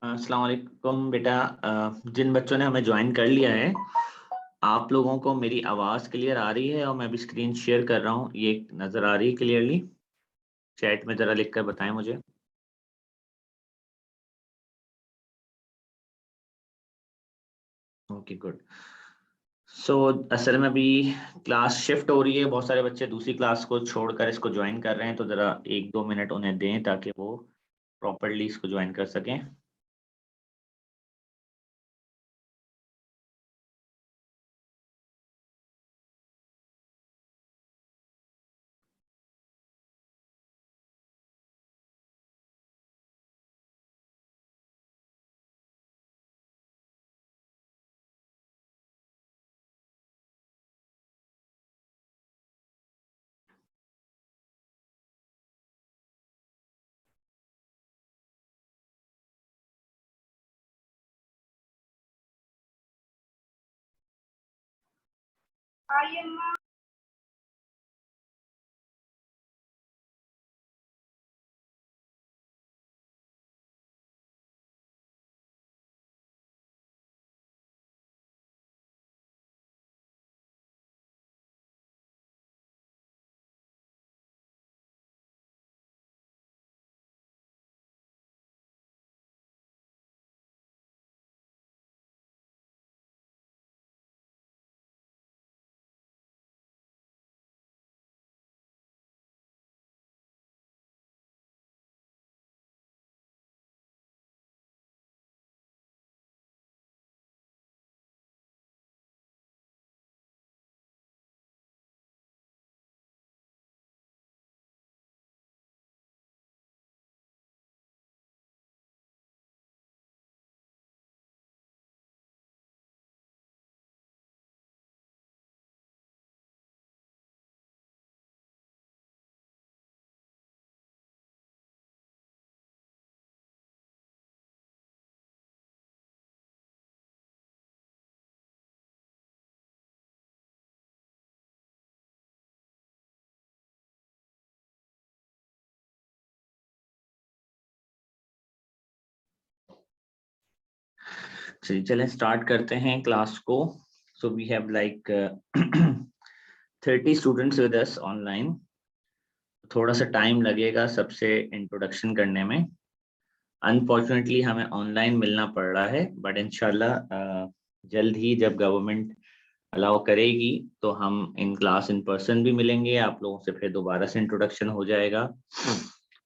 अस्सलाम वालेकुम बेटा। जिन बच्चों ने हमें ज्वाइन कर लिया है, आप लोगों को मेरी आवाज़ क्लियर आ रही है और मैं भी स्क्रीन शेयर कर रहा हूँ, ये नज़र आ रही है क्लियरली? चैट में ज़रा लिख कर बताएं मुझे। Okay good. सो असल में अभी क्लास शिफ्ट हो रही है, बहुत सारे बच्चे दूसरी क्लास को छोड़कर इसको ज्वाइन कर रहे हैं, तो ज़रा 1-2 मिनट उन्हें दें ताकि वो प्रॉपरली इसको ज्वाइन कर सकें। चलें स्टार्ट करते हैं क्लास को। So we have like 30 students with us online. थोड़ा सा टाइम लगेगा सबसे इंट्रोडक्शन करने में। अनफॉर्चुनेटली हमें ऑनलाइन मिलना पड़ रहा है, बट इंशाल्लाह जल्द ही जब गवर्नमेंट अलाउ करेगी तो हम इन क्लास इन पर्सन भी मिलेंगे, आप लोगों से फिर दोबारा से इंट्रोडक्शन हो जाएगा।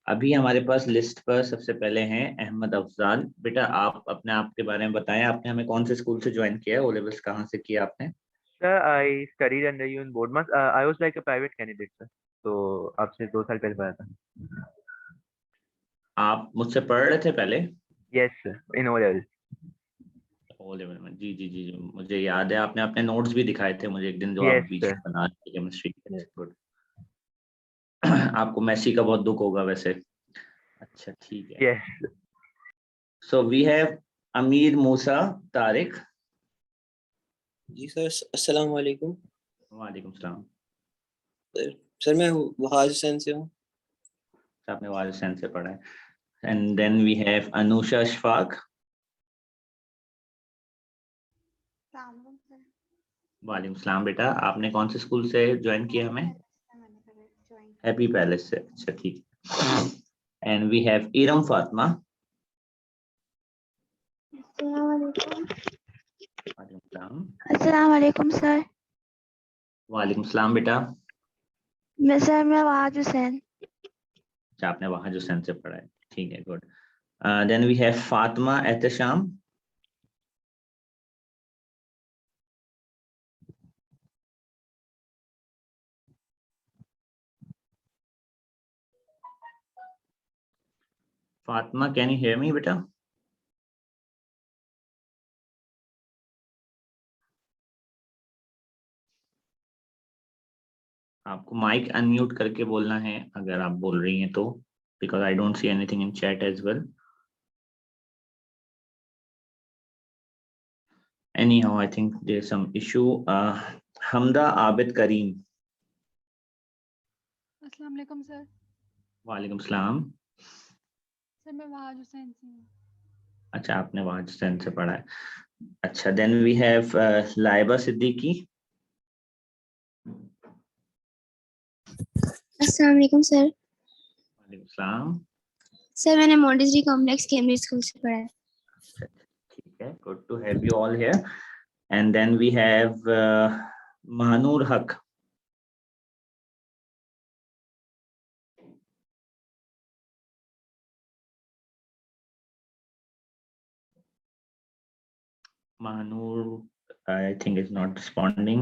अभी हमारे पास लिस्ट पर सबसे पहले हैं अहमद अफजाल। बेटा आप अपने आप के बारे में बताएं, आपने हमें कौन से स्कूल से ज्वाइन किया है, ओ लेवल्स कहाँ से किया आपने? Sir, I studied under you in Boardmas. I was like a private candidate, sir. तो आपसे 2 साल पहले पढ़ा था. आप मुझसे पढ़ रहे थे पहले? Yes, sir. In O levels. O level में? जी जी जी जी, मुझे याद है, आपने अपने नोट्स भी दिखाए थे मुझे एक दिन, जो आप Yes, बीच sir. में बना रहे थे केमिस्ट्री के। Yes. गुड। आपको मेसी का बहुत दुख होगा वैसे। अच्छा ठीक है। Yes. सो वी हैव अमीर मूसा तारिक। जी सर, अस्सलाम वालेकुम। वालेकुम सलाम। सर मैं वहाज हुसैन से हूँ। आपने वालदैन से पढ़ा है। And then we have Anusha Ashfaq. वालेकुम सलाम। बेटा आपने कौन से स्कूल से ज्वाइन किया हमें? हैप्पी पैलेस से। अच्छा ठीक है। And we have Iram Fatima. वालेकुम सलाम। अस्सलाम वालेकुम सर। वालेकुम सलाम बेटा। मैं वहाज हुसैन। अच्छा आपने वहां जो सेंस से पढ़ा है, ठीक है good. Then we have Fatima Ehtesham. Fatima can you hear me बेटा? आपको माइक अनम्यूट करके बोलना है अगर आप बोल रही हैं तो, because I don't see anything in chat as well. Anyhow, I think there's some issue. Hamda Abid Kareem. अस्सलाम वालेकुम सर। वालेकुम सलाम। सर मैं वहाज हुसैन से हूँ। अच्छा, आपने वाज हुसैन से पढ़ा है। अच्छा, then we have Laiba Siddiqui. अस्सलाम वालेकुम सर। वालेकुम सलाम। सर मैंने मॉन्टेसरी कॉम्प्लेक्स कैम्ब्रिज स्कूल से पढ़ा है। ठीक है, good to have you all here. And then we have Mahnoor Haq. Mahnoor I think is not responding.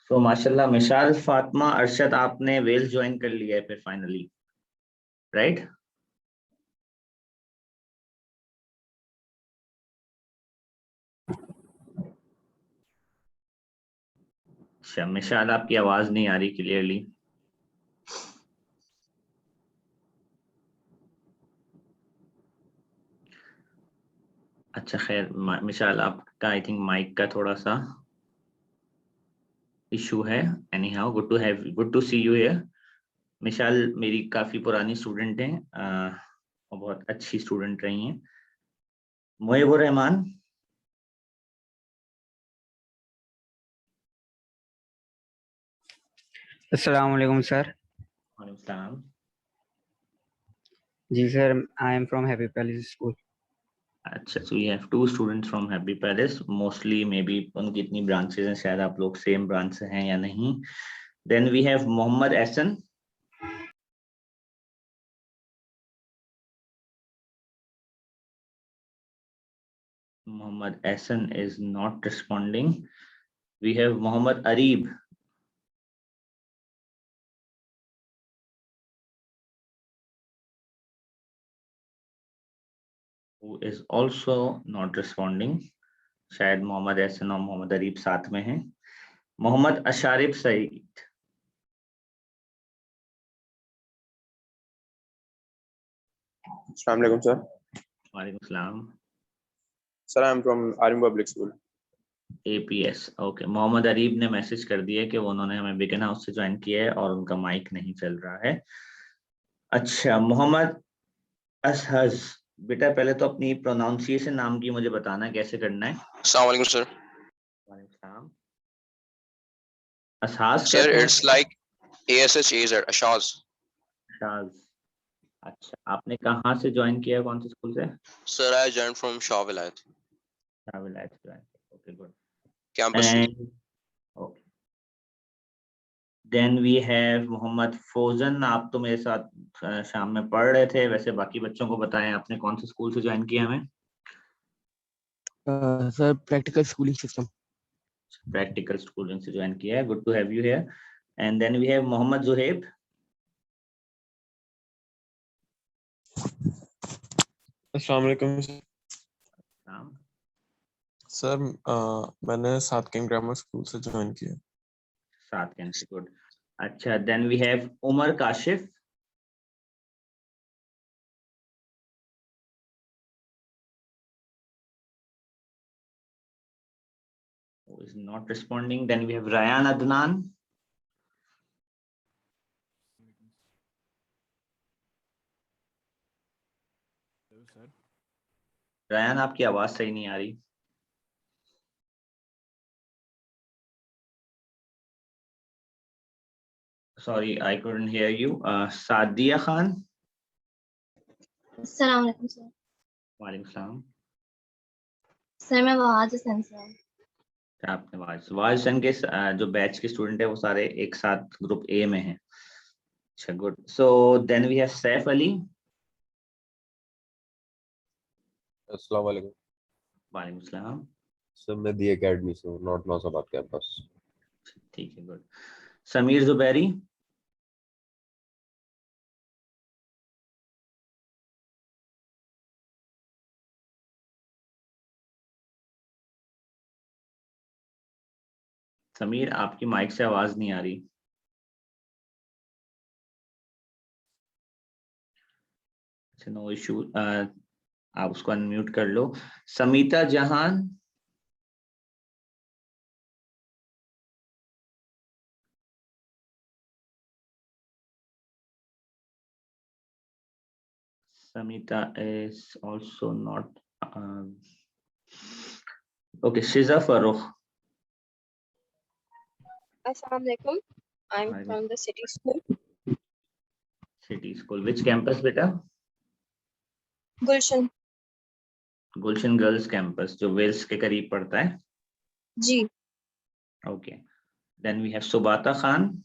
So माशाल्लाह, मिशाल, फातिमा, अरशद, आपने वेल्स ज्वाइन कर लिया है फिर फाइनली, राइट? अच्छा, मिशाल आपकी आवाज नहीं आ रही क्लियरली। अच्छा खैर, मिशाल आपका आई थिंक माइक का थोड़ा सा इशू है। Anyhow, good to see you here. Mishal मेरी काफी पुरानी स्टूडेंट हैं, और बहुत अच्छी स्टूडेंट रही हैं। मुहिबुर रहमान। अस्सलाम वालेकुम सर। वालेकुम सलाम। जी sir, I am from Happy Palace School. अच्छा, so you have two students from Happy Palace, mostly maybe उनकी इतनी ब्रांचेस हैं, शायद आप लोग सेम ब्रांच से हैं या नहीं। Then we have Mohammad Ehsan. Mohammad Ehsan is not responding. We have Mohammad Areeb. who is also not responding. शायद मोहम्मद एहसन और मोहम्मद अरीब साथ में हैं। Mohammad अशारिफ Saeed. Assalamu alaikum, sir. वालेकुम सलाम। Sir, I am from Army Public School. APS, okay. Mohammad Areeb ने मैसेज कर दिया है कि वो उन्होंने हमें बिगन हाउस से ज्वाइन किया है और उनका माइक नहीं चल रहा है। अच्छा, मोहम्मद असहज, बेटा पहले तो अपनी प्रोनाउंसिएशन नाम की मुझे बताना कैसे करना है। Assalamu alaikum, sir. वालेकुम सलाम। असहाज Sir, करते it's हैं। like ASHAZ, Ashaz. शाज। अच्छा, आपने कहाँ से ज्वाइन किया, कौन से स्कूल से? Sir, I joined from Shah Vilayat, okay, good. campus 2. And okay, then we have Mohammad Fauzan. आप तो मेरे साथ शाम में पढ़ रहे थे, वैसे बाकी बच्चों को बताएं आपने कौन से स्कूल से ज्वाइन किया हमें? Sir practical schooling system. Practical schooling से ज्वाइन किया है, good to have you here. And then we have Mohammad Juhaib. अस्सलाम वालेकुम नाम? सर। मैंने सात किंग ग्रामर स्कूल से ज्वाइन किया। सात कैंसी, गुड। अच्छा, then we have Umar Kashif. who is not responding. Then we have Ryan Adnan. Ryan, आपकी आवाज सही नहीं आ रही। Sorry, I couldn't hear you. Sadia Khan. अस्सलाम वालेकुम सर। वालेकुम सलाम। सर मैं वाज हुसैन से हूँ। आपने वाज हुसैन के जो बैच के स्टूडेंट है वो सारे एक साथ ग्रुप ए में हैं। अच्छा, good. So then we have Saif Ali. अस्सलाम वालेकुम। वालेकुम सलाम। सर मैं दी एकेडमी से हूँ, नॉर्थ नौसाबाद कैंपस। ठीक है, गुड। समीर जुबैरी। समीर, आपकी माइक से आवाज नहीं आ रही। अच्छा, नो इशू, आप उसको अनम्यूट कर लो। समीता जहान। Samita is also not Okay, Shiza Farooq. Assalamu alaikum. I'm Hi. from the city school. City School. Which campus, beta? Gulshan. Gulshan Girls Campus, जो वेल्स के करीब पड़ता है. जी. Okay. Then we have Subata Khan.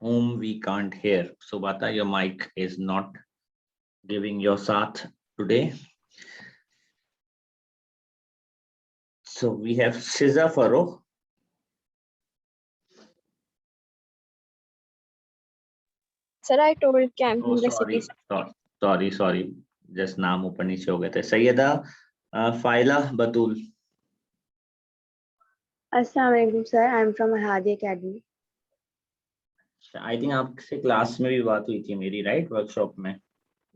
Whom we can't hear. Subata, your mic is not giving your saath today. So we have Shiza Farooq. Sir, I told you I'm Oh, from the city. sorry. Just नाम ऊपर नीचे हो गए थे. Syeda Faila Batool. Assalamu alaikum sir, I'm from Hadi Academy. I think आपसे class में भी बात हुई थी मेरी, राइट, वर्कशॉप में.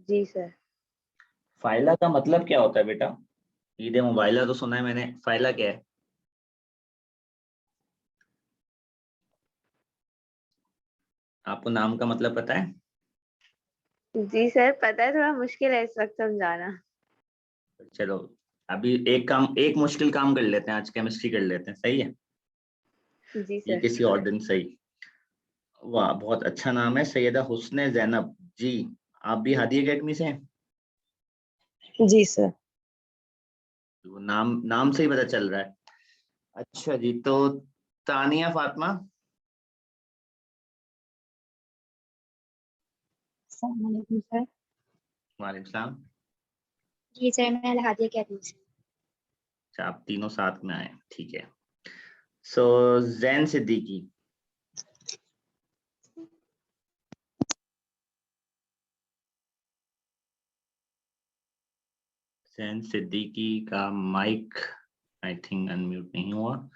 जी सर. फाइला का मतलब क्या होता है बेटा? ईद मोबाइला तो सुना है मैंने, फाइला क्या है? आपको नाम का मतलब पता है? जी सर, पता है, थोड़ा मुश्किल है इस वक्त समझाना. चलो अभी एक मुश्किल काम कर लेते हैं, आज केमिस्ट्री कर लेते हैं, सही है? जी ये सर. किसी और दिन सही. वाह, बहुत अच्छा नाम है, सैयदा हुस्ने जैनब जी. आप भी हादी एकेडमी से हैं? जी सर. वो नाम से ही पता चल रहा है. अच्छा जी, तो तानिया फातिमा. अस्सलाम वालेकुम सर. वालेकुम सलाम. जी सर, मैं अलहादी अकेडमी से. अच्छा, आप तीनों साथ में आए, ठीक है. सो जैन सिद्दीकी. जैन सिद्दीकी का माइक आई थिंक अनम्यूट नहीं हुआ.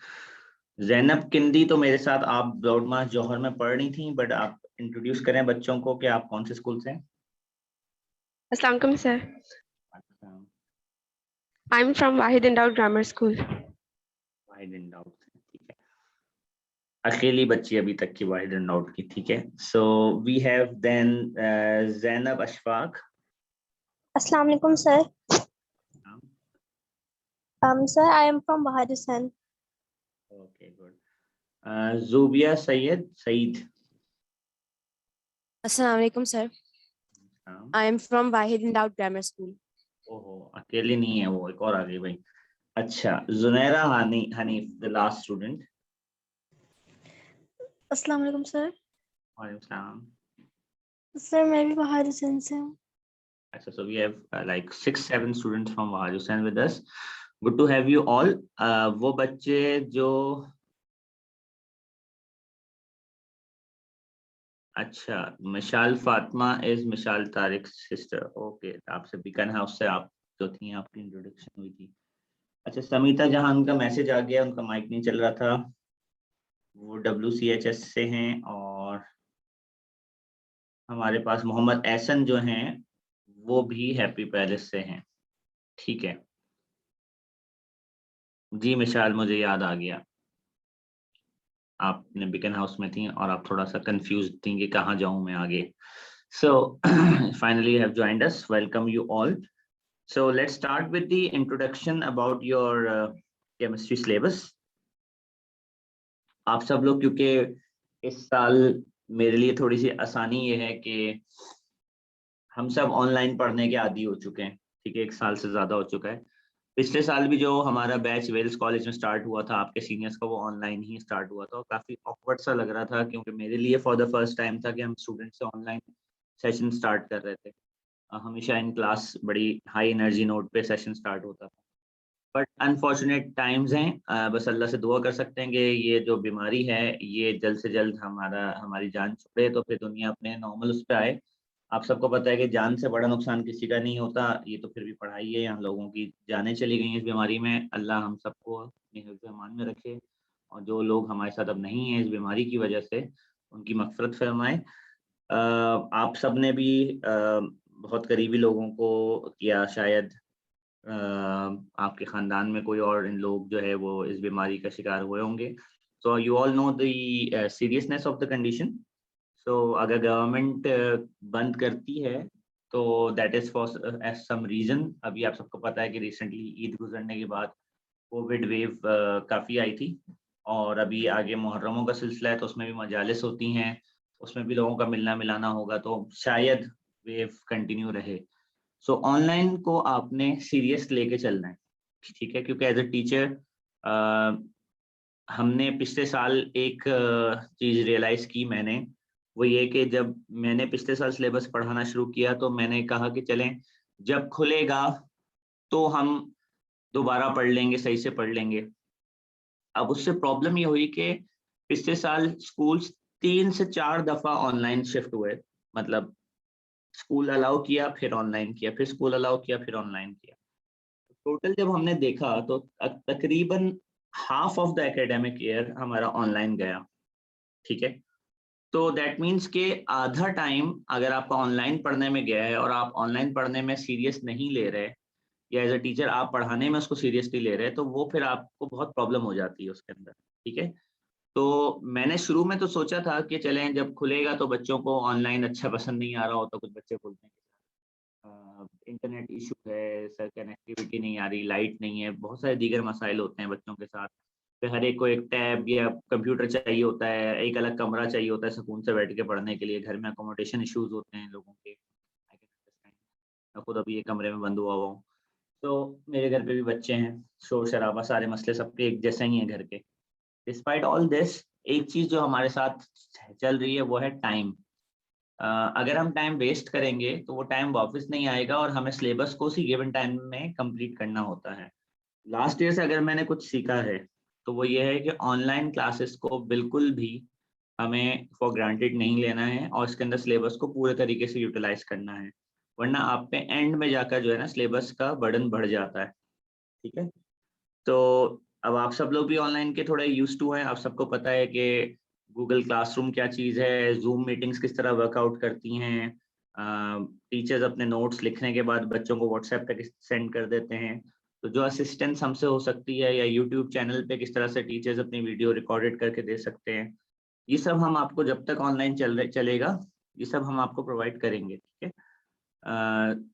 जैनब किंदी तो मेरे साथ आप ब्रॉडमास जौहर में पढ़ रही थी, बट आप इंट्रोड्यूस करें बच्चों को कि आप कौन से स्कूल से हैं? Assalamu alaikum sir. I'm from Wahid Endowed Grammar School. Wahid and out, ठीक है. अकेली बच्ची अभी तक की वाहिद एंड आउट की, ठीक है. So we have then Zainab Ashfaq. Assalamu alaikum sir. Sir, I am from Bahad Hussain. Okay, good. Zubia Saeed. Assalamu alaikum sir. I am from Wahid Endowed Grammar School. ओहो, अकेली नहीं है वो, एक और आ गई भाई. अच्छा, Junaira Hanif, the last student. Assalamu alaikum sir. वालेकुम सलाम. Sir, मैं भी Bahad Hussain से हूँ. अच्छा, so we have like 6-7 students from Bahad Hussain with us. Good to have you all. वो बच्चे जो, अच्छा, Mishal Fatima is Mishal Tariq sister. Okay, आपसे बीकन हाउस से आप जो थी, आपकी इंट्रोडक्शन हुई थी. अच्छा, समीता जहां का मैसेज आ गया, उनका माइक नहीं चल रहा था. वो WCHS से हैं. और हमारे पास मोहम्मद एहसन जो हैं, वो भी हैप्पी पैलेस से हैं. ठीक है जी. मिशाल, मुझे याद आ गया, आपने बिकन हाउस में थी और आप थोड़ा सा कंफ्यूज थी कि कहाँ जाऊं मैं आगे. So finally you have joined us. Welcome you all. So let's start with the introduction about your chemistry syllabus. आप सब लोग, क्योंकि इस साल मेरे लिए थोड़ी सी आसानी ये है कि हम सब ऑनलाइन पढ़ने के आदी हो चुके हैं. ठीक है, 1 साल से ज्यादा हो चुका है. पिछले साल भी जो हमारा बैच वेल्स कॉलेज में स्टार्ट हुआ था, आपके सीनियर्स का, वो ऑनलाइन ही स्टार्ट हुआ था. और काफी ऑकवर्ड सा लग रहा था, क्योंकि मेरे लिए फॉर द फर्स्ट टाइम था कि हम स्टूडेंट से ऑनलाइन सेशन स्टार्ट कर रहे थे. हमेशा इन क्लास बड़ी हाई एनर्जी नोट पे सेशन स्टार्ट होता था. बट अनफॉर्चुनेट टाइम्स हैं. बस अल्लाह से दुआ कर सकते हैं कि ये जो बीमारी है ये जल्द से जल्द हमारी जान छोड़े, तो फिर दुनिया अपने नॉर्मल उस पर आए. आप सबको पता है कि जान से बड़ा नुकसान किसी का नहीं होता. ये तो फिर भी पढ़ाई है, यहाँ लोगों की जानें चली गई हैं इस बीमारी में. अल्लाह हम सबको अपने हिफ्ज़ अमान में रखे, और जो लोग हमारे साथ अब नहीं हैं इस बीमारी की वजह से, उनकी मग़फ़िरत फरमाए. आप सब ने भी बहुत करीबी लोगों को, या शायद आपके ख़ानदान में कोई और इन लोग जो है वो इस बीमारी का शिकार हुए होंगे. So you all know the seriousness of the condition. So अगर गवर्नमेंट बंद करती है तो that is for some reason. अभी आप सबको पता है कि रिसेंटली ईद गुजरने के बाद कोविड वेव काफ़ी आई थी, और अभी आगे मुहर्रमों का सिलसिला है तो उसमें भी मजालिस होती हैं, उसमें भी लोगों का मिलना मिलाना होगा, तो शायद वेव कंटिन्यू रहे। सो ऑनलाइन को आपने सीरियस लेके चलना है, ठीक है, क्योंकि एज अ टीचर हमने पिछले साल एक चीज़ रियलाइज़ की मैंने, वो ये कि जब मैंने पिछले साल सिलेबस पढ़ाना शुरू किया तो मैंने कहा कि चलें जब खुलेगा तो हम दोबारा पढ़ लेंगे, सही से पढ़ लेंगे। अब उससे प्रॉब्लम ये हुई कि पिछले साल स्कूल 3 से 4 दफ़ा ऑनलाइन शिफ्ट हुए, मतलब स्कूल अलाउ किया फिर ऑनलाइन किया, फिर स्कूल अलाउ किया फिर ऑनलाइन किया। टोटल जब हमने देखा तो तकरीबन half of the academic year हमारा ऑनलाइन गया, ठीक है। तो दैट मीन्स के आधा टाइम अगर आपका ऑनलाइन पढ़ने में गया है और आप ऑनलाइन पढ़ने में सीरियस नहीं ले रहे, या एज अ टीचर आप पढ़ाने में उसको सीरियसली ले रहे हैं, तो वो फिर आपको बहुत प्रॉब्लम हो जाती है उसके अंदर, ठीक है। तो मैंने शुरू में तो सोचा था कि चलें जब खुलेगा तो बच्चों को ऑनलाइन अच्छा पसंद नहीं आ रहा हो तो कुछ बच्चे बोलते हैं इंटरनेट इशू है सर, कनेक्टिविटी नहीं आ रही, लाइट नहीं है, बहुत सारे दीगर मसाइल होते हैं बच्चों के साथ, फिर हर एक को एक टैब या कंप्यूटर चाहिए होता है, एक अलग कमरा चाहिए होता है सुकून से बैठ के पढ़ने के लिए, घर में अकोमोडेशन इश्यूज होते हैं लोगों के, मैं खुद अभी एक कमरे में बंद हुआ हूँ, तो मेरे घर पे भी बच्चे हैं, शोर शराबा, सारे मसले सबके एक जैसे ही हैं घर के। डिस्पाइट ऑल दिस, एक चीज़ जो हमारे साथ चल रही है वो है टाइम। अगर हम टाइम वेस्ट करेंगे तो वो टाइम वापस नहीं आएगा और हमें सिलेबस को उसी गिवन टाइम में कंप्लीट करना होता है। लास्ट ईयर से अगर मैंने कुछ सीखा है तो वो ये है कि ऑनलाइन क्लासेस को बिल्कुल भी हमें फॉर ग्रांटेड नहीं लेना है और इसके अंदर सिलेबस को पूरे तरीके से यूटिलाइज करना है, वरना आप पे एंड में जाकर जो है ना सिलेबस का बर्डन बढ़ जाता है, ठीक है। तो अब आप सब लोग भी ऑनलाइन के थोड़े यूज टू हैं, आप सबको पता है कि गूगल क्लासरूम क्या चीज़ है, जूम मीटिंग्स किस तरह वर्कआउट करती हैं, टीचर्स अपने नोट्स लिखने के बाद बच्चों को व्हाट्सएप पे सेंड कर देते हैं, तो जो असिस्टेंस हमसे हो सकती है, या यूट्यूब चैनल पे किस तरह से टीचर्स अपनी वीडियो रिकॉर्डेड करके दे सकते हैं, ये सब हम आपको जब तक ऑनलाइन चलेगा ये सब हम आपको प्रोवाइड करेंगे, ठीक है।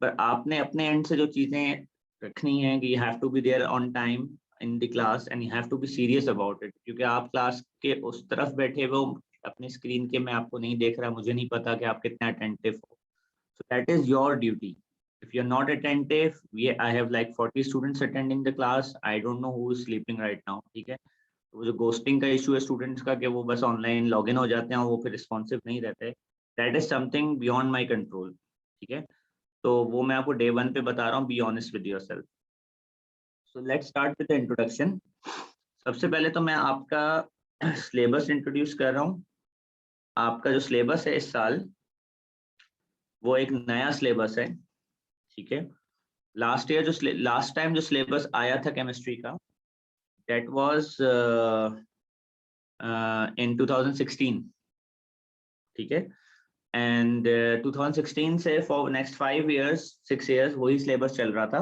पर आपने अपने एंड से जो चीज़ें रखनी है कि you have to be there on time in the class and you have to be serious about it, क्योंकि आप क्लास के उस तरफ बैठे हो अपनी स्क्रीन के, मैं आपको नहीं देख रहा, मुझे नहीं पता कि आप कितना अटेंटिव हो, so that is your duty. If you're not attentive, I have like 40 students attending the class. I don't know who is sleeping right now. ठीक है, वो जो घोस्टिंग का इशू है स्टूडेंट्स का कि वो बस ऑनलाइन लॉगिन हो जाते हैं और वो फिर रिस्पॉन्सिव नहीं रहते, that is something beyond my control, ठीक है। तो वो मैं आपको डे 1 पे बता रहा हूँ, be honest with yourself. So let's start with the introduction. सबसे पहले तो मैं आपका सिलेबस इंट्रोड्यूस कर रहा हूँ। आपका जो सिलेबस है इस साल वो एक नया सिलेबस है, ठीक है। लास्ट टाइम जो सिलेबस आया था केमिस्ट्री का, दैट वाज इन 2016, ठीक है। एंड 2016 से फॉर नेक्स्ट 6 years वही सिलेबस चल रहा था।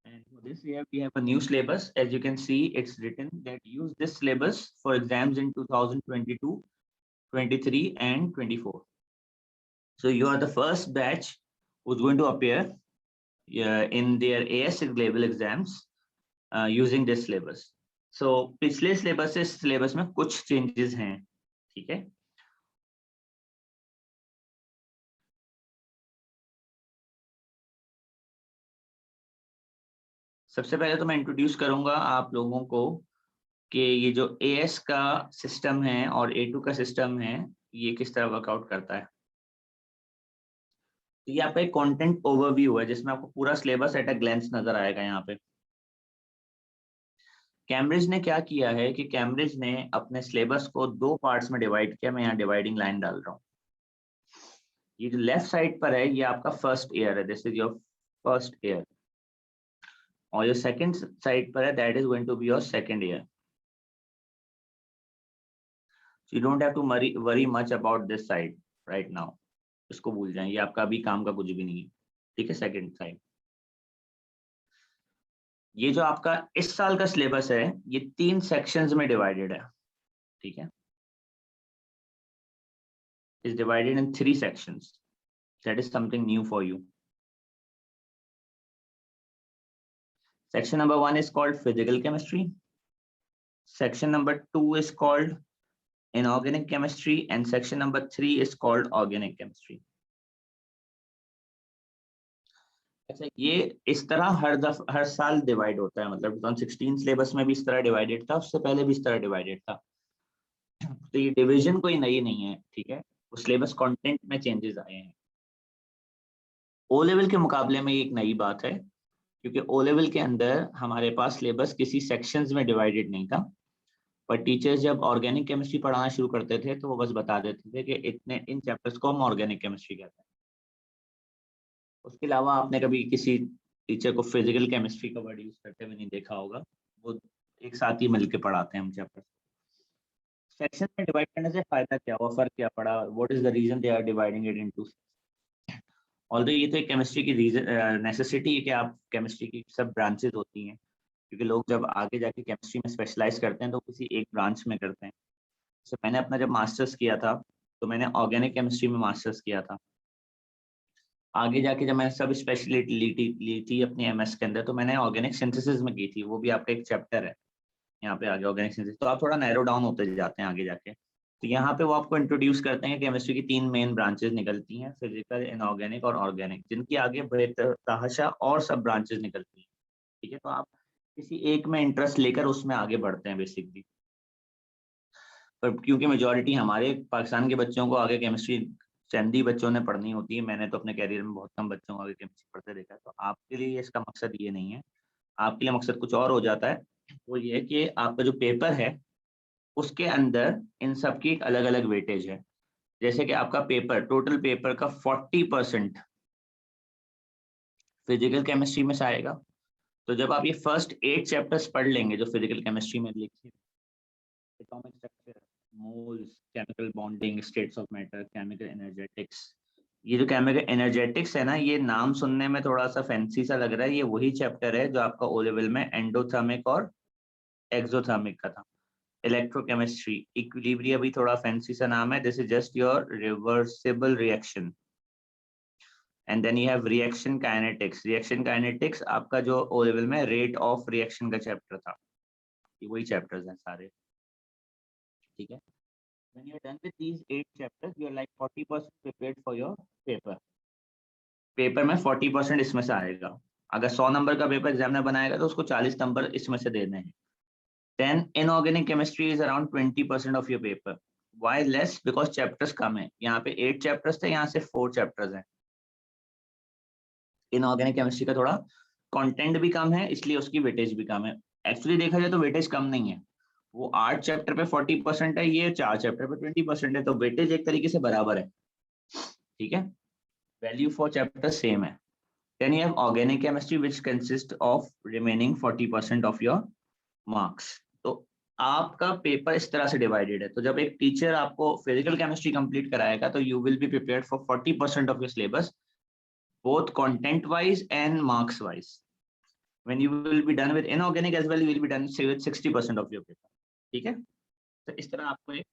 And for this year we have a new syllabus. As you can see, it's written that use this syllabus for exams in 2022, 23 and 24. So you are the first batch who's going to appear in their AS level exams using this syllabus. So पिछले syllabus से syllabus में कुछ changes हैं, ठीक है। सबसे पहले तो मैं इंट्रोड्यूस करूंगा आप लोगों को कि ये जो AS का सिस्टम है और A2 का सिस्टम है ये किस तरह वर्कआउट करता है। तो ये आपका एक कंटेंट ओवरव्यू है जिसमें आपको पूरा सिलेबस एट अ ग्लेंस नजर आएगा। यहाँ पे कैम्ब्रिज ने क्या किया है कि कैम्ब्रिज ने अपने सिलेबस को 2 पार्ट्स में डिवाइड किया। मैं यहाँ डिवाइडिंग लाइन डाल रहा हूँ। ये जो लेफ्ट साइड पर है ये आपका फर्स्ट ईयर है, this is your first year, और जो सेकंड साइड पर है that is going to be your second year. So you don't have to worry much about this side right now, इसको भूल जाएं, ये आपका अभी काम का कुछ भी नहीं है, ठीक है। सेकंड साइड, ये जो आपका इस साल का सिलेबस है ये 3 सेक्शंस में डिवाइडेड है। ठीक है, is divided in 3 sections. That is something new for you. Section number 1 is called physical chemistry. Section number 2 is called inorganic chemistry, and section number 3 is called organic chemistry. अच्छा, ये इस तरह हर साल divide होता है, मतलब 2016 सिलेबस में भी इस तरह डिवाइडेड था, उससे पहले भी इस तरह डिवाइडेड था। तो ये डिवीजन कोई नई नहीं है, ठीक है, उस सिलेबस कंटेंट में चेंजेस आए हैं। ओ लेवल के मुकाबले में ये एक नई बात है, क्योंकि ओ लेवल के अंदर हमारे पास सिलेबस किसी सेक्शंस में डिवाइडेड नहीं था, पर टीचर्स जब ऑर्गेनिक केमिस्ट्री पढ़ाना शुरू करते थे तो वो बस बता देते थे कि इतने इन चैप्टर्स को हम ऑर्गेनिक केमिस्ट्री कहते हैं। उसके अलावा आपने कभी किसी टीचर को फिजिकल केमिस्ट्री का वर्ड यूज करते हुए नहीं देखा होगा, वो एक साथ ही मिलकर पढ़ाते हैं हम चैप्टर। सेक्शन में डिवाइड करने से फायदा क्या हुआ, फर्क क्या पड़ा, what is the reason they are dividing it into. Although ये तो एक केमिस्ट्री की रीजन नेसेसिटी है कि आप केमिस्ट्री की सब ब्रांचेस होती हैं, क्योंकि लोग जब आगे जाके केमिस्ट्री में स्पेशलाइज करते हैं तो किसी एक ब्रांच में करते हैं। तो मैंने अपना जब मास्टर्स किया था तो मैंने ऑर्गेनिक केमिस्ट्री में मास्टर्स किया था। आगे जाके जब मैंने सब स्पेशलिटी ली थी अपनी एमएस के अंदर, तो मैंने ऑर्गेनिक सिंथेसिस में की थी, वो भी आपका एक चैप्टर है यहाँ पे आगे ऑर्गेनिक सिंथेसिस। तो आप थोड़ा नैरो डाउन होते जाते हैं आगे जाके। तो यहाँ पे वो आपको इंट्रोड्यूस करते हैं केमिस्ट्री की 3 मेन ब्रांचेस निकलती हैं, फिजिकल, इनऑर्गेनिक और ऑर्गेनिक, जिनकी आगे बेतहाशा और सब ब्रांचेस निकलती हैं, ठीक है। तो आप किसी एक में इंटरेस्ट लेकर उसमें आगे बढ़ते हैं बेसिकली। पर क्योंकि मेजॉरिटी हमारे पाकिस्तान के बच्चों को आगे केमिस्ट्री चंद ही बच्चों ने पढ़नी होती है, मैंने तो अपने कैरियर में बहुत कम बच्चों को आगे केमिस्ट्री पढ़ते देखा, तो आपके लिए इसका मकसद ये नहीं है। आपके लिए मकसद कुछ और हो जाता है, वो ये है कि आपका जो पेपर है उसके अंदर इन सब की एक अलग अलग वेटेज है। जैसे कि आपका पेपर, टोटल पेपर का 40% फिजिकल केमिस्ट्री में से आएगा। तो जब आप ये फर्स्ट 8 चैप्टर्स पढ़ लेंगे जो फिजिकल केमिस्ट्री में लिखे, atomic structure, moles, chemical bonding, states of matter, chemical energetics. ये जो केमिकल एनर्जेटिक्स है ना, ये नाम सुनने में थोड़ा सा फैंसी सा लग रहा है, ये वही चैप्टर है जो आपका ओ लेवल में एंडोथर्मिक और एक्सोथर्मिक का था। इलेक्ट्रोकेमिस्ट्री, इक्विलिब्रियम भी थोड़ा फैंसी सा नाम है, this is just your reversible reaction. And then you have reaction kinetics. Reaction kinetics आपका जो ओ लेवल में रेट ऑफ रिएक्शन का चैप्टर था, ये वही चैप्टर्स हैं सारे, ठीक है। When you are done with these 8 chapters, you are like 40% prepared for your paper. Paper में 40% इसमें से आएगा। अगर 100 नंबर का पेपर एग्जामिनर बनाएगा तो उसको 40 नंबर इसमें से देने हैं। Then inorganic chemistry is around 20% of your paper. Why less? Because chapters कम है। यहाँ पे 8 chapters थे, यहाँ से 4 chapters हैं। इनऑर्गेनिक केमिस्ट्री का थोड़ा कंटेंट भी कम है, इसलिए उसकी वेटेज भी कम है। एक्चुअली देखा जाए तो वेटेज कम नहीं है, वो 8 चैप्टर पे 40% है, ये 4 चैप्टर पे 20% है, तो वेटेज एक तरीके से बराबर है, ठीक है। वैल्यू फॉर चैप्टर सेम है। Then you have organic chemistry which consist of remaining 40% of your marks. तो आपका पेपर इस तरह से डिवाइडेड है। तो जब एक टीचर आपको फिजिकल केमिस्ट्री कंप्लीट कराएगा तो you will be prepared for 40% of your syllabus, both content wise and marks wise. When you will be done with inorganic as well, you will be done with 60% of your paper, ठीक है। तो इस तरह आपको एक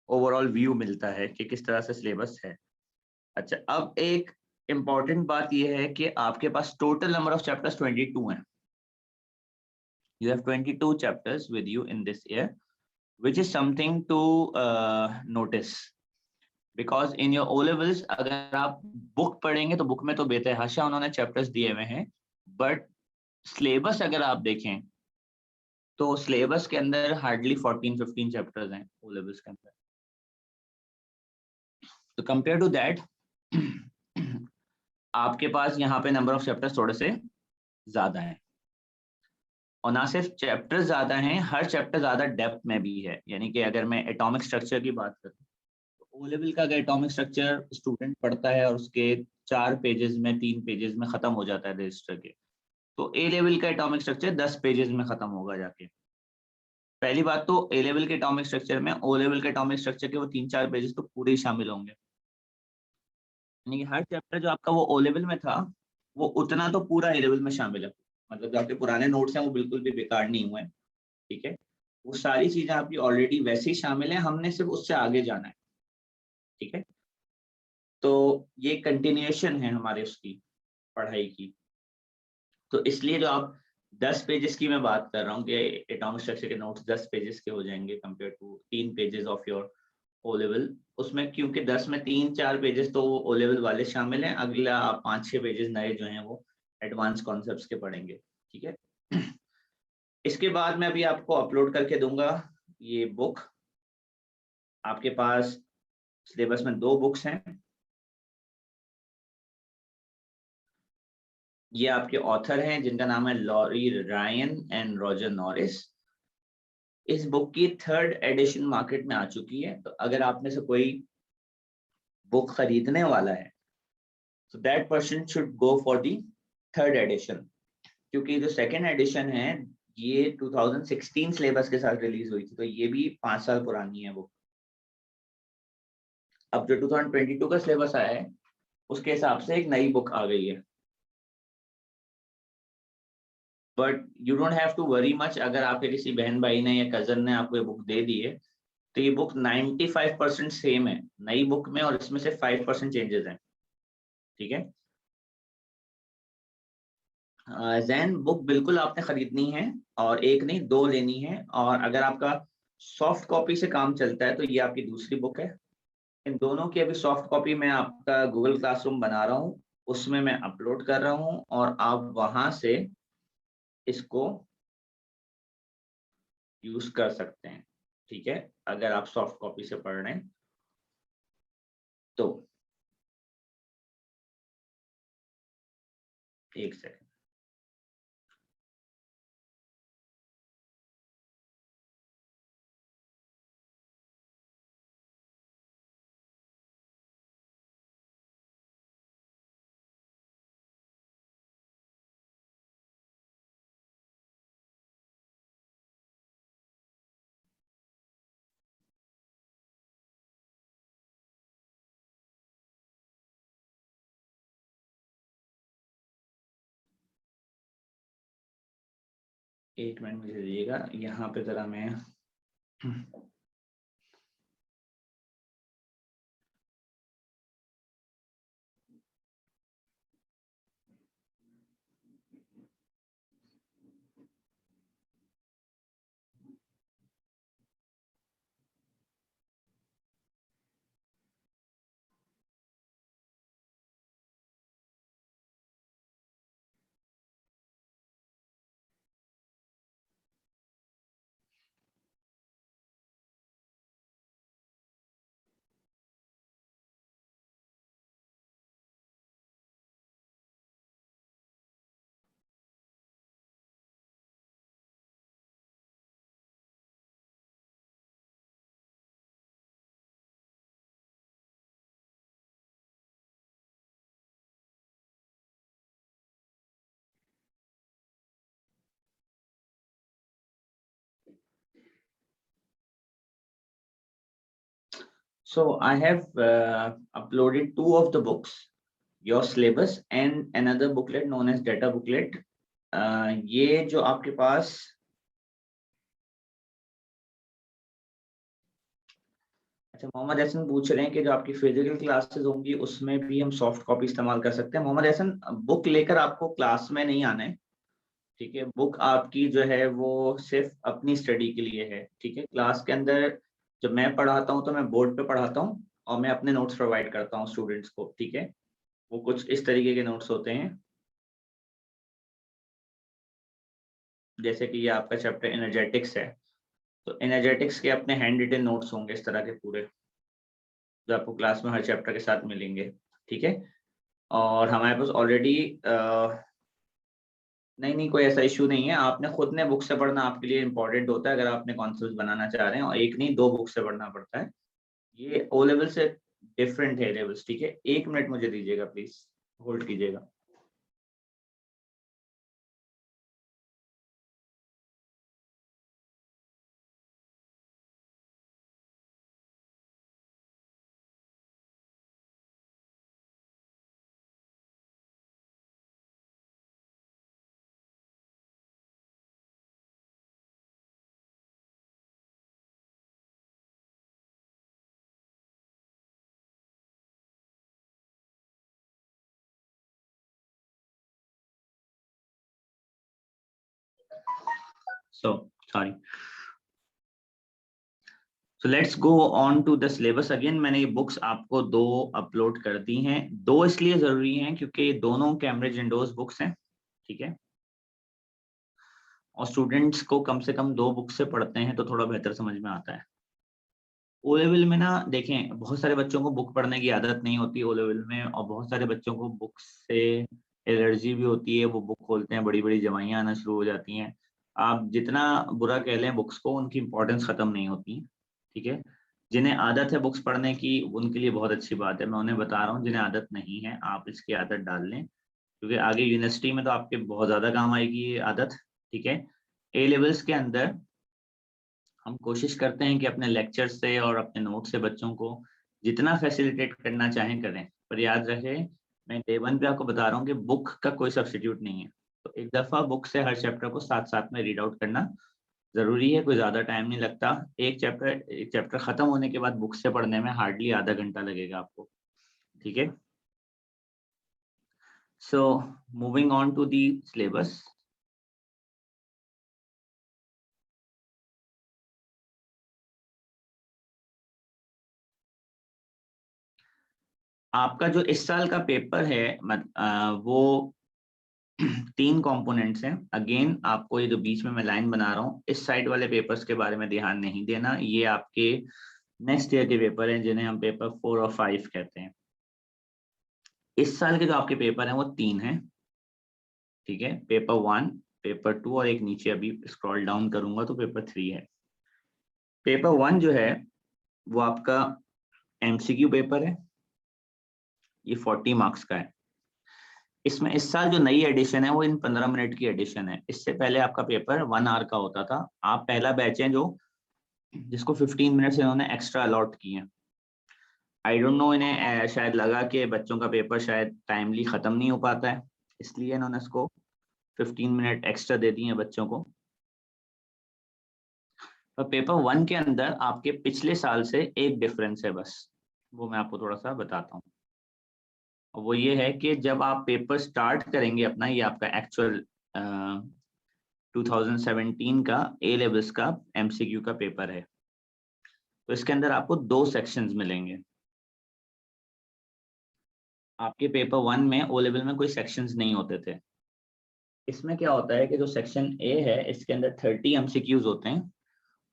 overall view मिलता है कि किस तरह से सिलेबस है। अच्छा, अब एक इम्पॉर्टेंट बात यह है कि आपके पास टोटल नंबर ऑफ चैप्टर्स 22 हैं। You have 22 chapters with you in this year, which is something to notice. Because in your O levels अगर आप बुक पढ़ेंगे तो बुक में तो बेतहाशा उन्होंने चैप्टर्स दिए हुए हैं, बट सिलेबस अगर आप देखें तो सिलेबस के अंदर हार्डली 14-15 चैप्टर्स हैं ओ लेवल्स के अंदर। तो कंपेयर टू दैट आपके पास यहाँ पे नंबर ऑफ चैप्टर्स थोड़े से ज्यादा हैं, और ना सिर्फ चैप्टर्स ज्यादा हैं, हर चैप्टर ज्यादा डेप्थ में भी है। यानी कि अगर मैं एटॉमिक स्ट्रक्चर की बात करूँ, ओ लेवल का अगर एटॉमिक स्ट्रक्चर स्टूडेंट पढ़ता है और उसके 4 पेजेस में 3 पेजेस में खत्म हो जाता है रजिस्टर के, तो ए लेवल का एटॉमिक स्ट्रक्चर 10 पेजेस में खत्म होगा जाके। पहली बात तो ए लेवल के एटॉमिक स्ट्रक्चर में ओ लेवल के एटॉमिक स्ट्रक्चर के वो 3-4 पेजेस तो पूरे ही शामिल होंगे। यानी कि हर चैप्टर जो आपका वो ओ लेवल में था वो उतना तो पूरा ए लेवल में शामिल है। मतलब जो आपके पुराने नोट्स हैं वो बिल्कुल भी बेकार नहीं हुए, ठीक है। वो सारी चीजें आपकी ऑलरेडी वैसे ही शामिल हैं, हमने सिर्फ उससे आगे जाना है। ठीक है, तो ये कंटिन्यूएशन है हमारे उसकी पढ़ाई की। तो इसलिए जो आप 10 पेजेस की मैं बात कर रहा हूँ कि एटॉमिक स्ट्रक्चर के नोट्स 10 पेजेस के हो जाएंगे compare to 3 pages of your O level, उसमें क्योंकि 10 में 3-4 पेजेस तो ओ लेवल वाले शामिल हैं, अगला आप 5-6 पेजेस नए जो हैं वो एडवांस कॉन्सेप्ट्स के पढ़ेंगे। ठीक है, इसके बाद मैं अभी आपको अपलोड करके दूंगा ये बुक। आपके पास सिलेबस में 2 बुक्स हैं, ये आपके ऑथर हैं जिनका नाम है Lawrie Ryan and Roger Norris. इस बुक की 3rd एडिशन मार्केट में आ चुकी है, तो अगर आप में से कोई बुक खरीदने वाला है तो that person should go for the 3rd edition, क्योंकि जो 2nd एडिशन है ये 2016 सिलेबस के साथ रिलीज हुई थी, तो ये भी 5 साल पुरानी है बुक। अब जो 2022 का सिलेबस आया है उसके हिसाब से एक नई बुक आ गई है, but you don't have to worry much. अगर आपके किसी बहन भाई ने या कजन ने आपको ये बुक दे दी है तो ये बुक 95% सेम है नई बुक में, और इसमें से 5% चेंजेस हैं। ठीक है, जैन बुक बिल्कुल आपने खरीदनी है, और एक नहीं 2 लेनी है। और अगर आपका सॉफ्ट कॉपी से काम चलता है तो ये आपकी दूसरी बुक है। इन दोनों की अभी सॉफ्ट कॉपी मैं आपका गूगल क्लासरूम बना रहा हूँ, उसमें मैं अपलोड कर रहा हूँ, और आप वहां से इसको यूज कर सकते हैं। ठीक है, अगर आप सॉफ्ट कॉपी से पढ़ रहे हैं तो। एक सेकंड, एक मिनट मुझे दीजिएगा, यहाँ पे जरा मैं So I have uploaded 2 of the books, your syllabus and another booklet known as data booklet. ये जो आपके पास अच्छा, मोहम्मद हसन पूछ रहे हैं कि जो आपकी फिजिकल क्लासेस होंगी उसमें भी हम सॉफ्ट कॉपी इस्तेमाल कर सकते हैं। मोहम्मद हसन, बुक लेकर आपको क्लास में नहीं आना है। ठीक है, बुक आपकी जो है वो सिर्फ अपनी स्टडी के लिए है। ठीक है, क्लास के अंदर जब मैं पढ़ाता हूँ तो मैं बोर्ड पे पढ़ाता हूँ और मैं अपने नोट्स प्रोवाइड करता हूँ स्टूडेंट्स को। ठीक है, वो कुछ इस तरीके के नोट्स होते हैं, जैसे कि ये आपका चैप्टर एनर्जेटिक्स है, तो एनर्जेटिक्स के अपने हैंड रिटन नोट्स होंगे इस तरह के पूरे, जो आपको क्लास में हर चैप्टर के साथ मिलेंगे। ठीक है, और हमारे पास ऑलरेडी नहीं नहीं कोई ऐसा इशू नहीं है। आपने खुद ने बुक से पढ़ना आपके लिए इम्पोर्टेंट होता है, अगर आपने कॉन्सेप्ट बनाना चाह रहे हैं, और एक नहीं 2 बुक से पढ़ना पड़ता है। ये ओ लेवल से डिफरेंट है लेवल्स। ठीक है, 1 मिनट मुझे दीजिएगा, प्लीज होल्ड कीजिएगा। So sorry. So let's go on to the syllabus again. मैंने ये बुक्स आपको 2 अपलोड कर दी हैं। 2 इसलिए जरूरी हैं क्योंकि ये दोनों कैम्ब्रिज इंडोर्स बुक्स हैं, ठीक है। और स्टूडेंट्स को कम से कम 2 बुक से पढ़ते हैं तो थोड़ा बेहतर समझ में आता है। ओ लेवल में ना देखें, बहुत सारे बच्चों को बुक पढ़ने की आदत नहीं होती ओ लेवल में, और बहुत सारे बच्चों को बुक से एलर्जी भी होती है। वो बुक खोलते हैं, बड़ी बड़ी जवाइयाँ आना शुरू हो जाती हैं। आप जितना बुरा कह लें बुक्स को, उनकी इंपॉर्टेंस खत्म नहीं होती, ठीक है। जिन्हें आदत है बुक्स पढ़ने की उनके लिए बहुत अच्छी बात है। मैं उन्हें बता रहा हूँ जिन्हें आदत नहीं है, आप इसकी आदत डाल लें, क्योंकि आगे यूनिवर्सिटी में तो आपके बहुत ज्यादा काम आएगी ये आदत, ठीक है। ए लेवल्स के अंदर हम कोशिश करते हैं कि अपने लेक्चर से और अपने नोट से बच्चों को जितना फैसिलिटेट करना चाहें करें, पर याद रहे मैं डे 1 पे आपको बता रहा हूँ कि बुक का कोई सब्स्टिट्यूट नहीं है। तो एक दफा बुक से हर चैप्टर को साथ साथ में रीड आउट करना जरूरी है। कोई ज्यादा टाइम नहीं लगता। एक चैप्टर खत्म होने के बाद बुक से पढ़ने में हार्डली आधा घंटा लगेगा आपको, ठीक है। So moving on to the syllabus. आपका जो इस साल का पेपर है वो 3 कंपोनेंट्स हैं। अगेन आपको ये जो बीच में मैं लाइन बना रहा हूँ, इस साइड वाले पेपर्स के बारे में ध्यान नहीं देना। ये आपके नेक्स्ट ईयर के पेपर हैं जिन्हें हम पेपर 4 और 5 कहते हैं। इस साल के जो आपके पेपर हैं वो 3 हैं, ठीक है। पेपर 1, पेपर 2 और एक नीचे अभी स्क्रॉल डाउन करूंगा तो पेपर 3 है। पेपर 1 जो है वो आपका MCQ पेपर है, ये 40 मार्क्स का है। इसमें इस साल जो नई एडिशन है वो इन 15 मिनट की एडिशन है। इससे पहले आपका पेपर 1 आवर का होता था। आप पहला बैच है जो जिसको 15 मिनट्स इन्होंने एक्स्ट्रा अलॉट किए हैं। आई डोंट नो, इन्हें शायद लगा कि बच्चों का पेपर शायद टाइमली खत्म नहीं हो पाता है, इसलिए इन्होंने इसको 15 मिनट एक्स्ट्रा दे दिए हैं बच्चों को। तो पेपर 1 के अंदर आपके पिछले साल से एक डिफरेंस है, बस वो मैं आपको थोड़ा सा बताता हूँ। वो ये है कि जब आप पेपर स्टार्ट करेंगे अपना, ये आपका एक्चुअल 2017 का ए लेवल्स का MCQ का पेपर है, तो इसके अंदर आपको 2 सेक्शंस मिलेंगे। आपके पेपर 1 में ओ लेवल में कोई सेक्शंस नहीं होते थे। इसमें क्या होता है कि जो सेक्शन ए है इसके अंदर 30 MCQs होते हैं,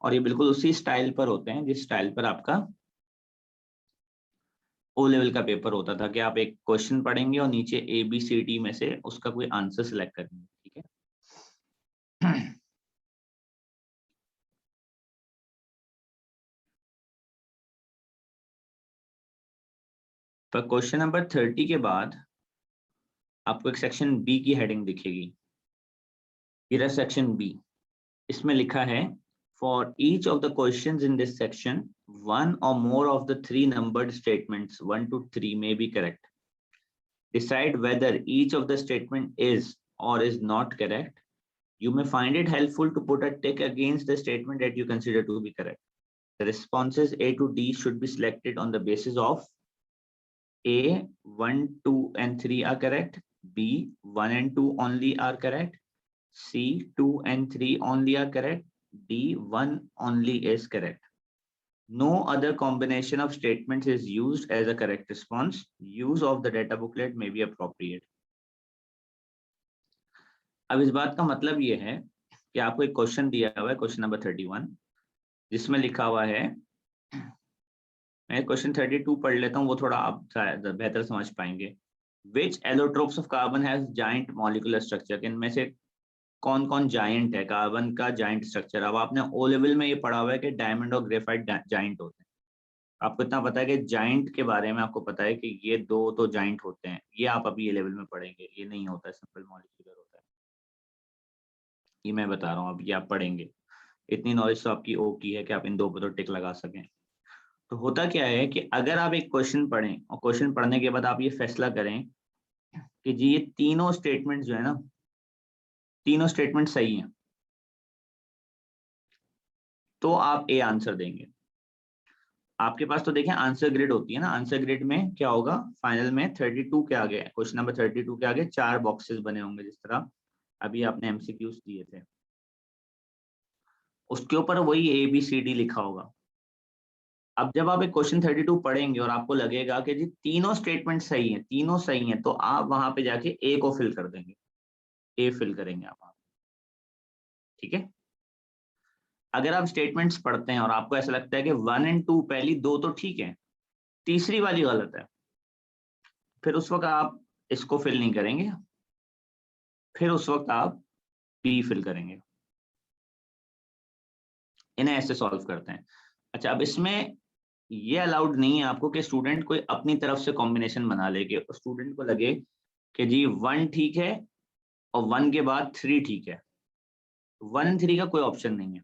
और ये बिल्कुल उसी स्टाइल पर होते हैं जिस स्टाइल पर आपका ओ लेवल का पेपर होता था कि आप एक क्वेश्चन पढ़ेंगे और नीचे ABCD में से उसका कोई आंसर सिलेक्ट करेंगे, ठीक है। पर क्वेश्चन नंबर 30 के बाद आपको एक सेक्शन बी की हेडिंग दिखेगी। ये रहा सेक्शन बी। इसमें लिखा है for each of the questions in this section 1 or more of the 3 numbered statements 1 to 3 may be correct. Decide whether each of the statement is or is not correct. You may find it helpful to put a tick against the statement that you consider to be correct. The responses A to D should be selected on the basis of A, 1, 2 and 3 are correct. B, 1 and 2 only are correct. C, 2 and 3 only are correct. D, 1 only is correct. No other combination of statements is used as a correct response. Use of the data booklet may be appropriate. अब इस बात का मतलब ये है कि आपको एक क्वेश्चन दिया हुआ है, क्वेश्चन नंबर 31, जिसमें लिखा हुआ है, मैं क्वेश्चन 32 पढ़ लेता हूँ, वो थोड़ा आप बेहतर समझ पाएंगे। Which allotropes of carbon has giant molecular structure? इनमें से कौन कौन जायंट है, कार्बन का जायंट स्ट्रक्चर। अब आपने ओ लेवल में ये पढ़ा हुआ है कि डायमंड और ग्रेफाइट जायंट होते हैं। आपको इतना पता है कि जायंट के बारे में आपको पता है कि ये 2 तो जायंट होते हैं, ये आप अभी ये लेवल में पढ़ेंगे। ये नहीं होता है, सिंपल मॉलिक्यूलर होता है, ये मैं बता रहा हूँ, अब ये आप पढ़ेंगे। इतनी नॉलेज तो आपकी ओ की है कि आप इन 2 पर तो टिक लगा सकें। तो होता क्या है कि अगर आप एक क्वेश्चन पढ़ें और क्वेश्चन पढ़ने के बाद आप ये फैसला करें कि जी ये तीनों स्टेटमेंट जो है ना, तीनों स्टेटमेंट सही हैं, तो आप ए आंसर देंगे। आपके पास तो देखें आंसर ग्रिड होती है ना, आंसर ग्रिड में क्या होगा, फाइनल में 32 के आगे, क्वेश्चन नंबर 32 के आगे 4 बॉक्सेस बने होंगे, जिस तरह अभी आपने MCQs दिए थे। उसके ऊपर वही ABCD लिखा होगा। अब जब आप एक क्वेश्चन 32 पढ़ेंगे और आपको लगेगा कि जी तीनों स्टेटमेंट सही हैं, तीनों सही हैं, तो आप वहां पे जाके A को फिल कर देंगे, A फिल करेंगे आप वहां पे, ठीक है। अगर आप स्टेटमेंट्स पढ़ते हैं और आपको ऐसा लगता है कि 1 और 2 पहली दो तो ठीक है, तीसरी वाली गलत है, फिर उस वक्त आप इसको फिल नहीं करेंगे, फिर उस वक्त आप B फिल करेंगे। इन्हें ऐसे सॉल्व करते हैं। अच्छा, अब इसमें ये अलाउड नहीं है आपको कि स्टूडेंट कोई अपनी तरफ से कॉम्बिनेशन बना ले, कि स्टूडेंट को लगे कि जी 1 ठीक है और 1 के बाद 3 ठीक है। 1 और 3 का कोई ऑप्शन नहीं है।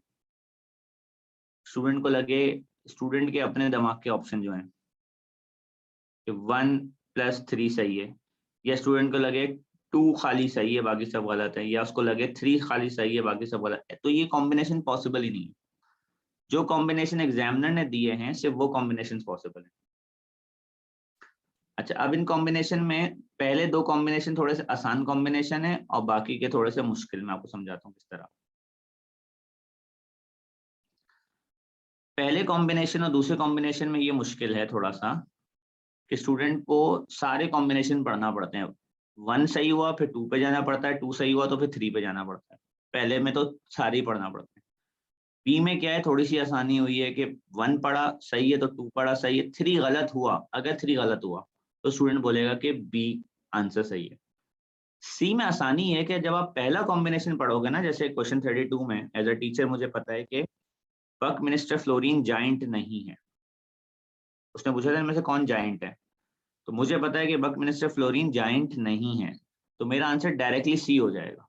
स्टूडेंट को लगे, स्टूडेंट के अपने दिमाग के ऑप्शन जो हैं कि 1 + 3 सही है, या स्टूडेंट को लगे 2 खाली सही है बाकी सब गलत है, या उसको लगे 3 खाली सही है बाकी सब गलत है, तो ये कॉम्बिनेशन पॉसिबल ही नहीं है। जो कॉम्बिनेशन एग्जामिनर ने दिए हैं सिर्फ वो कॉम्बिनेशन पॉसिबल है। अच्छा, अब इन कॉम्बिनेशन में पहले 2 कॉम्बिनेशन थोड़े से आसान कॉम्बिनेशन है और बाकी के थोड़े से मुश्किल। मैं आपको समझाता हूँ किस तरह। पहले कॉम्बिनेशन और दूसरे कॉम्बिनेशन में ये मुश्किल है थोड़ा सा कि स्टूडेंट को सारे कॉम्बिनेशन पढ़ना पड़ते हैं। 1 सही हुआ फिर 2 पे जाना पड़ता है, 2 सही हुआ तो फिर 3 पे जाना पड़ता है। पहले में तो सारे ही पढ़ना पड़ते हैं। बी में क्या है, थोड़ी सी आसानी हुई है कि 1 पढ़ा सही है तो 2 पढ़ा सही है, 3 गलत हुआ, अगर 3 गलत हुआ तो स्टूडेंट बोलेगा कि बी आंसर सही है। सी में आसानी है कि जब आप पहला कॉम्बिनेशन पढ़ोगे ना, जैसे क्वेश्चन 32 में एज अ टीचर मुझे पता है कि बकमिनिस्टर फ्लोरीन जाइंट नहीं है। उसने पूछा था इनमें से कौन जाइंट है, तो मुझे पता है कि बकमिनिस्टर फ्लोरीन जाइंट नहीं है, तो मेरा आंसर डायरेक्टली सी हो जाएगा।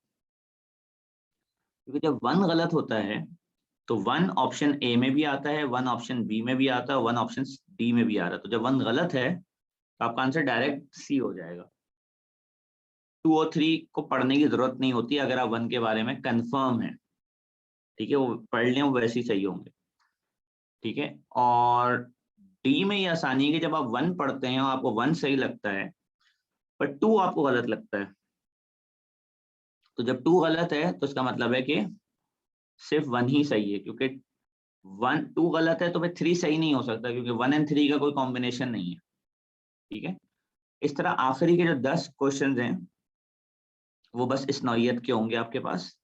क्योंकि जब 1 गलत होता है तो 1 ऑप्शन ए में भी आता है, 1 ऑप्शन बी में भी आता है, 1 ऑप्शन डी में भी आ रहा है। तो जब 1 गलत है तो आपका आंसर डायरेक्ट सी हो जाएगा। 2 और 3 को पढ़ने की जरूरत नहीं होती अगर आप 1 के बारे में कंफर्म है, ठीक है, वो पढ़ लें वो वैसे ही सही होंगे, ठीक है। और डी में ये आसानी है कि जब आप 1 पढ़ते हैं और आपको 1 सही लगता है पर 2 आपको गलत लगता है, तो जब 2 गलत है तो इसका मतलब है कि सिर्फ 1 ही सही है, क्योंकि 2 गलत है तो फिर 3 सही नहीं हो सकता, क्योंकि 1 और 3 का कोई कॉम्बिनेशन नहीं है, ठीक है। इस तरह आखिरी के जो 10 क्वेश्चंस हैं वो बस इस नौइयत के होंगे आपके पास।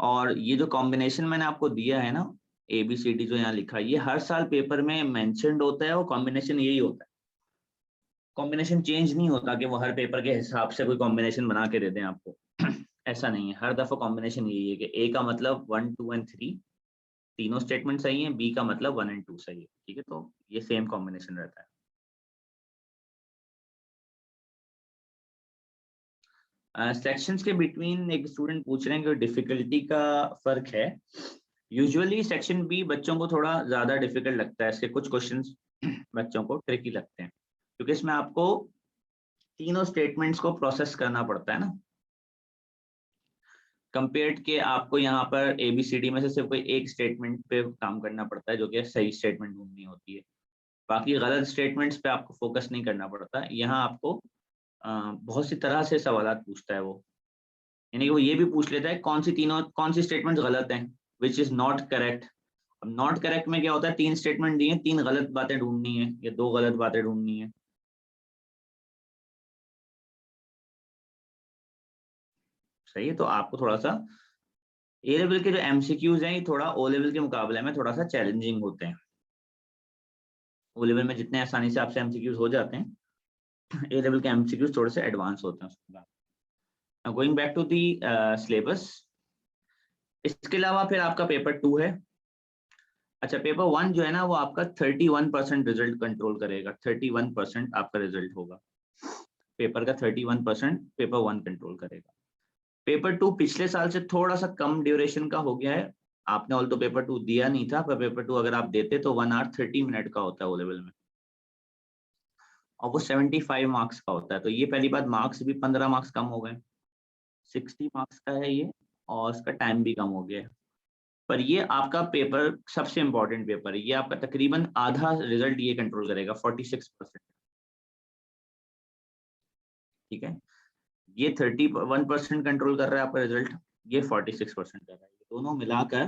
और ये जो कॉम्बिनेशन मैंने आपको दिया है ना, ABCD जो यहाँ लिखा है, ये हर साल पेपर में मेंशन्ड होता है और कॉम्बिनेशन यही होता है। कॉम्बिनेशन चेंज नहीं होता कि वो हर पेपर के हिसाब से कोई कॉम्बिनेशन बना के दे दें आपको ऐसा नहीं है। हर दफा कॉम्बिनेशन यही है कि A का मतलब 1, 2 और 3 तीनों स्टेटमेंट सही है, B का मतलब 1 और 2 सही है, ठीक है। तो ये सेम कॉम्बिनेशन रहता है। सेक्शंस के बिटवीन एक स्टूडेंट पूछ रहे हैं कि डिफिकल्टी का फर्क है। यूजुअली सेक्शन बी बच्चों को थोड़ा ज्यादा डिफिकल्ट लगता है, इसके कुछ क्वेश्चंस बच्चों को ट्रिकी लगते हैं, क्योंकि इसमें आपको तीनों स्टेटमेंट्स को प्रोसेस करना पड़ता है ना, कंपेयर्ड के आपको यहाँ पर ABCD में से सिर्फ कोई एक स्टेटमेंट पे काम करना पड़ता है जो कि सही स्टेटमेंट ढूंढनी होती है। बाकी गलत स्टेटमेंट्स पे आपको फोकस नहीं करना पड़ता। यहाँ आपको बहुत सी तरह से सवालात पूछता है वो, यानी कि वो ये भी पूछ लेता है कौन सी स्टेटमेंट गलत हैं, विच इज नॉट करेक्ट। अब नॉट करेक्ट में क्या होता है, 3 स्टेटमेंट दिए, 3 गलत बातें ढूंढनी है या 2 गलत बातें ढूंढनी है, सही है। तो आपको थोड़ा सा A लेवल के जो MCQs हैं ये थोड़ा O लेवल के मुकाबले में थोड़ा सा चैलेंजिंग होते हैं। O लेवल में जितने आसानी से आपसे MCQs हो जाते हैं, A लेवल के MCQs थोड़े से एडवांस होते हैं उसके बाद। Now going back to the syllabus, इसके अलावा फिर आपका पेपर 2 है। अच्छा, पेपर 1 जो है ना वो आपका 31% रिजल्ट कंट्रोल करेगा, 31% आपका रिजल्ट होगा पेपर का, 31% पेपर 1 कंट्रोल करेगा। पेपर 2 पिछले साल से थोड़ा सा कम ड्यूरेशन का हो गया है। आपने ऑल तो पेपर 2 दिया नहीं था, पर पेपर 2 अगर आप देते तो 1 आवर 30 मिनट का होता है वो लेवल में, और वो 75 मार्क्स का होता है। तो ये पहली बात, मार्क्स भी 15 मार्क्स कम हो गए, 60 मार्क्स का है ये, और उसका टाइम भी कम हो गया है। पर ये आपका पेपर सबसे इंपॉर्टेंट पेपर है, ये आपका तकरीबन आधा रिजल्ट ये कंट्रोल करेगा, 46%, ठीक है। ये 31% कंट्रोल कर रहा है आपका रिजल्ट, ये 46% कर रहा है, दोनों मिलाकर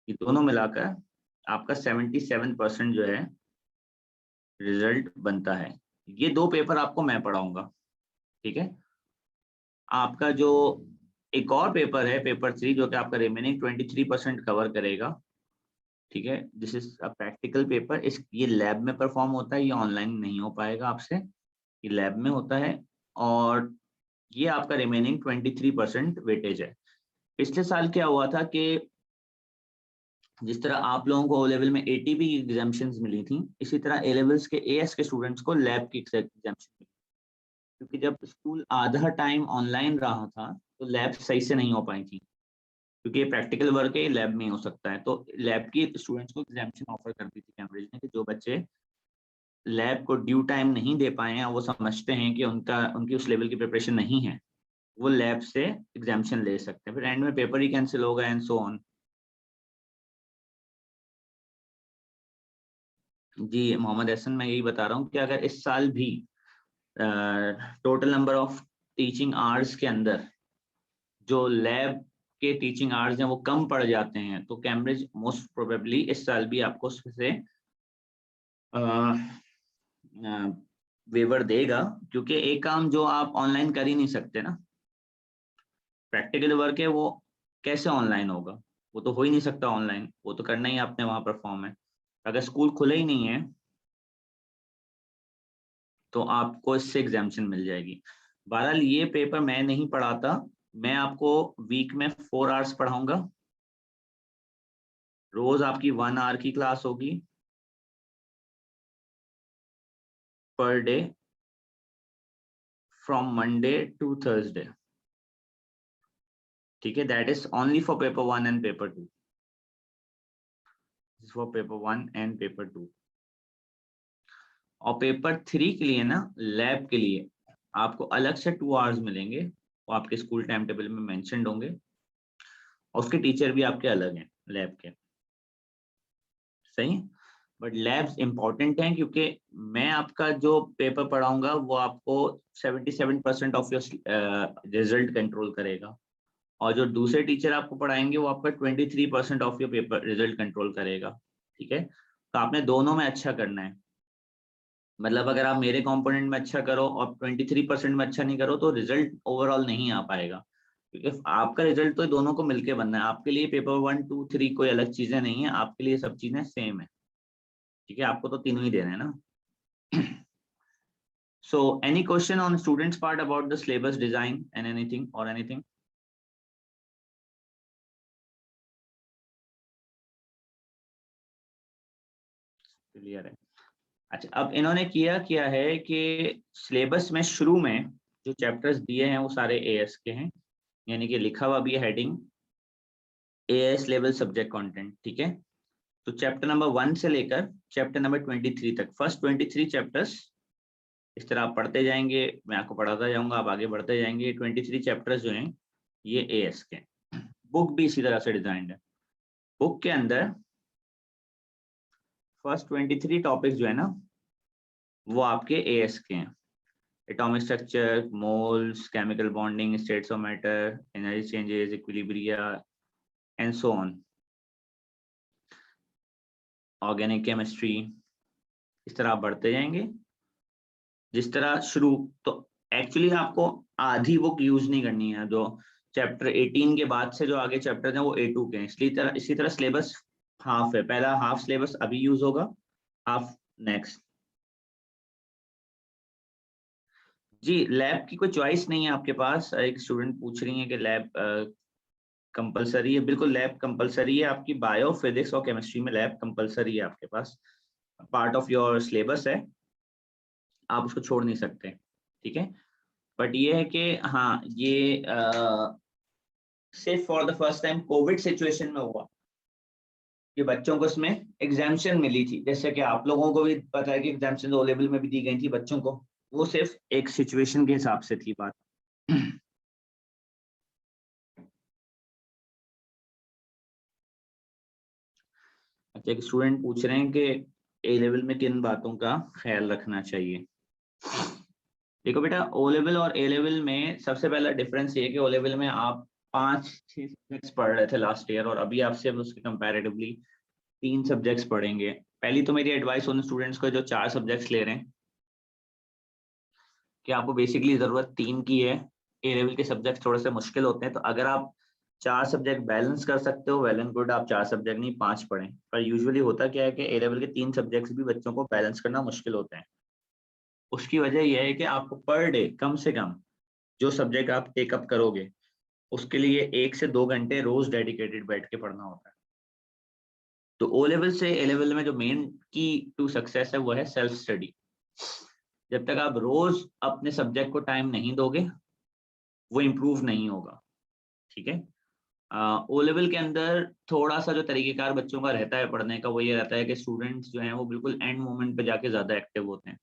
ये दोनों मिलाकर आपका 77% जो है रिजल्ट बनता है। ये 2 पेपर आपको मैं पढ़ाऊंगा, ठीक है। आपका जो एक और पेपर है पेपर 3, जो कि आपका रिमेनिंग 23% कवर करेगा, ठीक है। This is a practical paper. ये लैब में परफॉर्म होता है, ये ऑनलाइन नहीं हो पाएगा आपसे, ये लैब में होता है। और ये आपका रिमेनिंग 23% वेटेज है। पिछले साल क्या हुआ था कि जिस तरह आप लोगों को ओ लेवल में ATP की एग्जाम्पशंस मिली थी, इसी तरह ए लेवल्स के AS के स्टूडेंट्स को लैब की एग्जाम्पशन मिली, क्योंकि जब स्कूल आधा टाइम ऑनलाइन रहा था तो लैब सही से नहीं हो पाई थी, क्योंकि ये प्रैक्टिकल वर्क है, लैब में हो सकता है। तो लैब की स्टूडेंट्स को एग्जाम्पशन ऑफर कर दी थी कैम्ब्रिज ने, कि जो बच्चे लैब को ड्यू टाइम नहीं दे पाए हैं, वो समझते हैं कि उनकी उस लेवल की प्रिपरेशन नहीं है, वो लैब से एग्जाम्पशन ले सकते हैं। फिर एंड में पेपर ही कैंसिल होगा एंड सो ऑन। जी मोहम्मद हसन, मैं यही बता रहा हूँ कि अगर इस साल भी total number of teaching hours के अंदर जो लैब के टीचिंग आवर्स हैं वो कम पड़ जाते हैं, तो कैम्ब्रिज मोस्ट प्रोबेबली इस साल भी आपको उससे वेवर देगा, क्योंकि एक काम जो आप ऑनलाइन कर ही नहीं सकते ना, प्रैक्टिकल वर्क है, वो कैसे ऑनलाइन होगा, वो तो हो ही नहीं सकता ऑनलाइन, वो तो करना ही आपने वहां परफॉर्म है। अगर स्कूल खुले ही नहीं है तो आपको इससे एग्जाम्पशन मिल जाएगी। बहरहाल ये पेपर मैं नहीं पढ़ाता, मैं आपको वीक में 4 आवर्स पढ़ाऊंगा। रोज आपकी 1 आवर की क्लास होगी per day from Monday to Thursday, ठीक है। That is only for paper 1 and paper 2, for paper 1 and paper 2। और पेपर 3 के लिए ना, लैब के लिए आपको अलग से 2 आवर्स मिलेंगे, वो आपके स्कूल टाइम टेबल में मेंशन्ड होंगे, और उसके टीचर भी आपके अलग हैं लैब के, सही। बट लैब्स इंपॉर्टेंट हैं, क्योंकि मैं आपका जो पेपर पढ़ाऊंगा वो आपको 77% ऑफ योर रिजल्ट कंट्रोल करेगा, और जो दूसरे टीचर आपको पढ़ाएंगे वो आपका 23% of your paper result control करेगा, ठीक है। तो आपने दोनों में अच्छा करना है। मतलब अगर आप मेरे कंपोनेंट में अच्छा करो और 23% में अच्छा नहीं करो तो रिजल्ट ओवरऑल नहीं आ पाएगा, क्योंकि आपका रिजल्ट तो दोनों को मिलके बनना है। आपके लिए पेपर 1, 2, 3 कोई अलग चीजें नहीं है, आपके लिए सब चीजें सेम है, ठीक है। आपको तो तीनों ही देना है ना। So any question on students part about the syllabus design and anything or anything? Clear है। अच्छा, अब इन्होंने किया है कि सिलेबस में शुरू में जो चैप्टर्स दिए हैं वो सारे AS के हैं, यानी कि लिखा हुआ भी है heading AS level subject content, ठीक है। तो चैप्टर नंबर 1 से लेकर चैप्टर नंबर 23 तक, फर्स्ट 23 चैप्टर्स इस तरह आप पढ़ते जाएंगे, मैं आपको पढ़ाता जाऊंगा, आप आगे बढ़ते जाएंगे। 23 चैप्टर्स जो हैं ये AS के। बुक भी इसी तरह से डिजाइंड है। बुक के अंदर फर्स्ट 23 टॉपिक्स जो है ना वो आपके AS के हैं। Atomic structure, moles, chemical bonding, states of matter, energy changes, equilibria and so on, organic chemistry, इस तरह आप बढ़ते जाएंगे। जिस तरह शुरू, तो एक्चुअली आपको आधी बुक यूज नहीं करनी है। जो चैप्टर 18 के बाद से जो आगे चैप्टर हैं वो A2 के हैं, इसलिए इसी तरह सिलेबस हाफ है। पहला हाफ सिलेबस अभी यूज होगा, हाफ नेक्स्ट। जी लैब की कोई चॉइस नहीं है आपके पास। एक स्टूडेंट पूछ रही है कि लैब कंपलसरी है। बिल्कुल लैब कंपलसरी है आपकी, बायो, फिजिक्स और केमिस्ट्री में लैब कंपलसरी है आपके पास, पार्ट ऑफ योर सिलेबस है, आप उसको छोड़ नहीं सकते, ठीक है। बट ये है कि हाँ, ये सिर्फ for the first time Covid situation में हुआ कि बच्चों को इसमें एग्जाम्शन मिली थी। जैसे कि आप लोगों को भी पता है कि एग्जाम्शन ओ लेवल में भी दी गई थी बच्चों को, वो सिर्फ एक सिचुएशन के हिसाब से थी बात। अच्छा, एक स्टूडेंट पूछ रहे हैं कि ए लेवल में किन बातों का ख्याल रखना चाहिए। देखो बेटा, ओ लेवल और ए लेवल में सबसे पहला डिफरेंस ये है कि ओ लेवल में आप 5-6 सब्जेक्ट्स पढ़ रहे थे लास्ट ईयर, और अभी आप सिर्फ उसके कंपैरेटिवली 3 सब्जेक्ट्स पढ़ेंगे। पहली तो मेरी एडवाइस उन स्टूडेंट्स को जो 4 सब्जेक्ट्स ले रहे हैं कि आपको बेसिकली जरूरत 3 की है। ए लेवल के सब्जेक्ट थोड़े से मुश्किल होते हैं, तो अगर आप 4 सब्जेक्ट बैलेंस कर सकते हो वेल एंड गुड, आप 4 सब्जेक्ट नहीं 5 पढ़ें। पर यूजुअली होता क्या है कि ए लेवल के 3 सब्जेक्ट्स भी बच्चों को बैलेंस करना मुश्किल होते हैं। उसकी वजह यह है कि आपको पर डे कम से कम जो सब्जेक्ट आप टेकअप करोगे उसके लिए 1 से 2 घंटे रोज डेडिकेटेड बैठ के पढ़ना होता है। तो ओ लेवल से ए लेवल में जो मेन की टू सक्सेस है वो है सेल्फ स्टडी। जब तक आप रोज अपने सब्जेक्ट को टाइम नहीं दोगे वो इम्प्रूव नहीं होगा, ठीक है। ओ लेवल के अंदर थोड़ा सा जो तरीकेकार बच्चों का रहता है पढ़ने का वो ये रहता है कि स्टूडेंट्स जो हैं वो बिल्कुल एंड मोमेंट पे जाके ज्यादा एक्टिव होते हैं।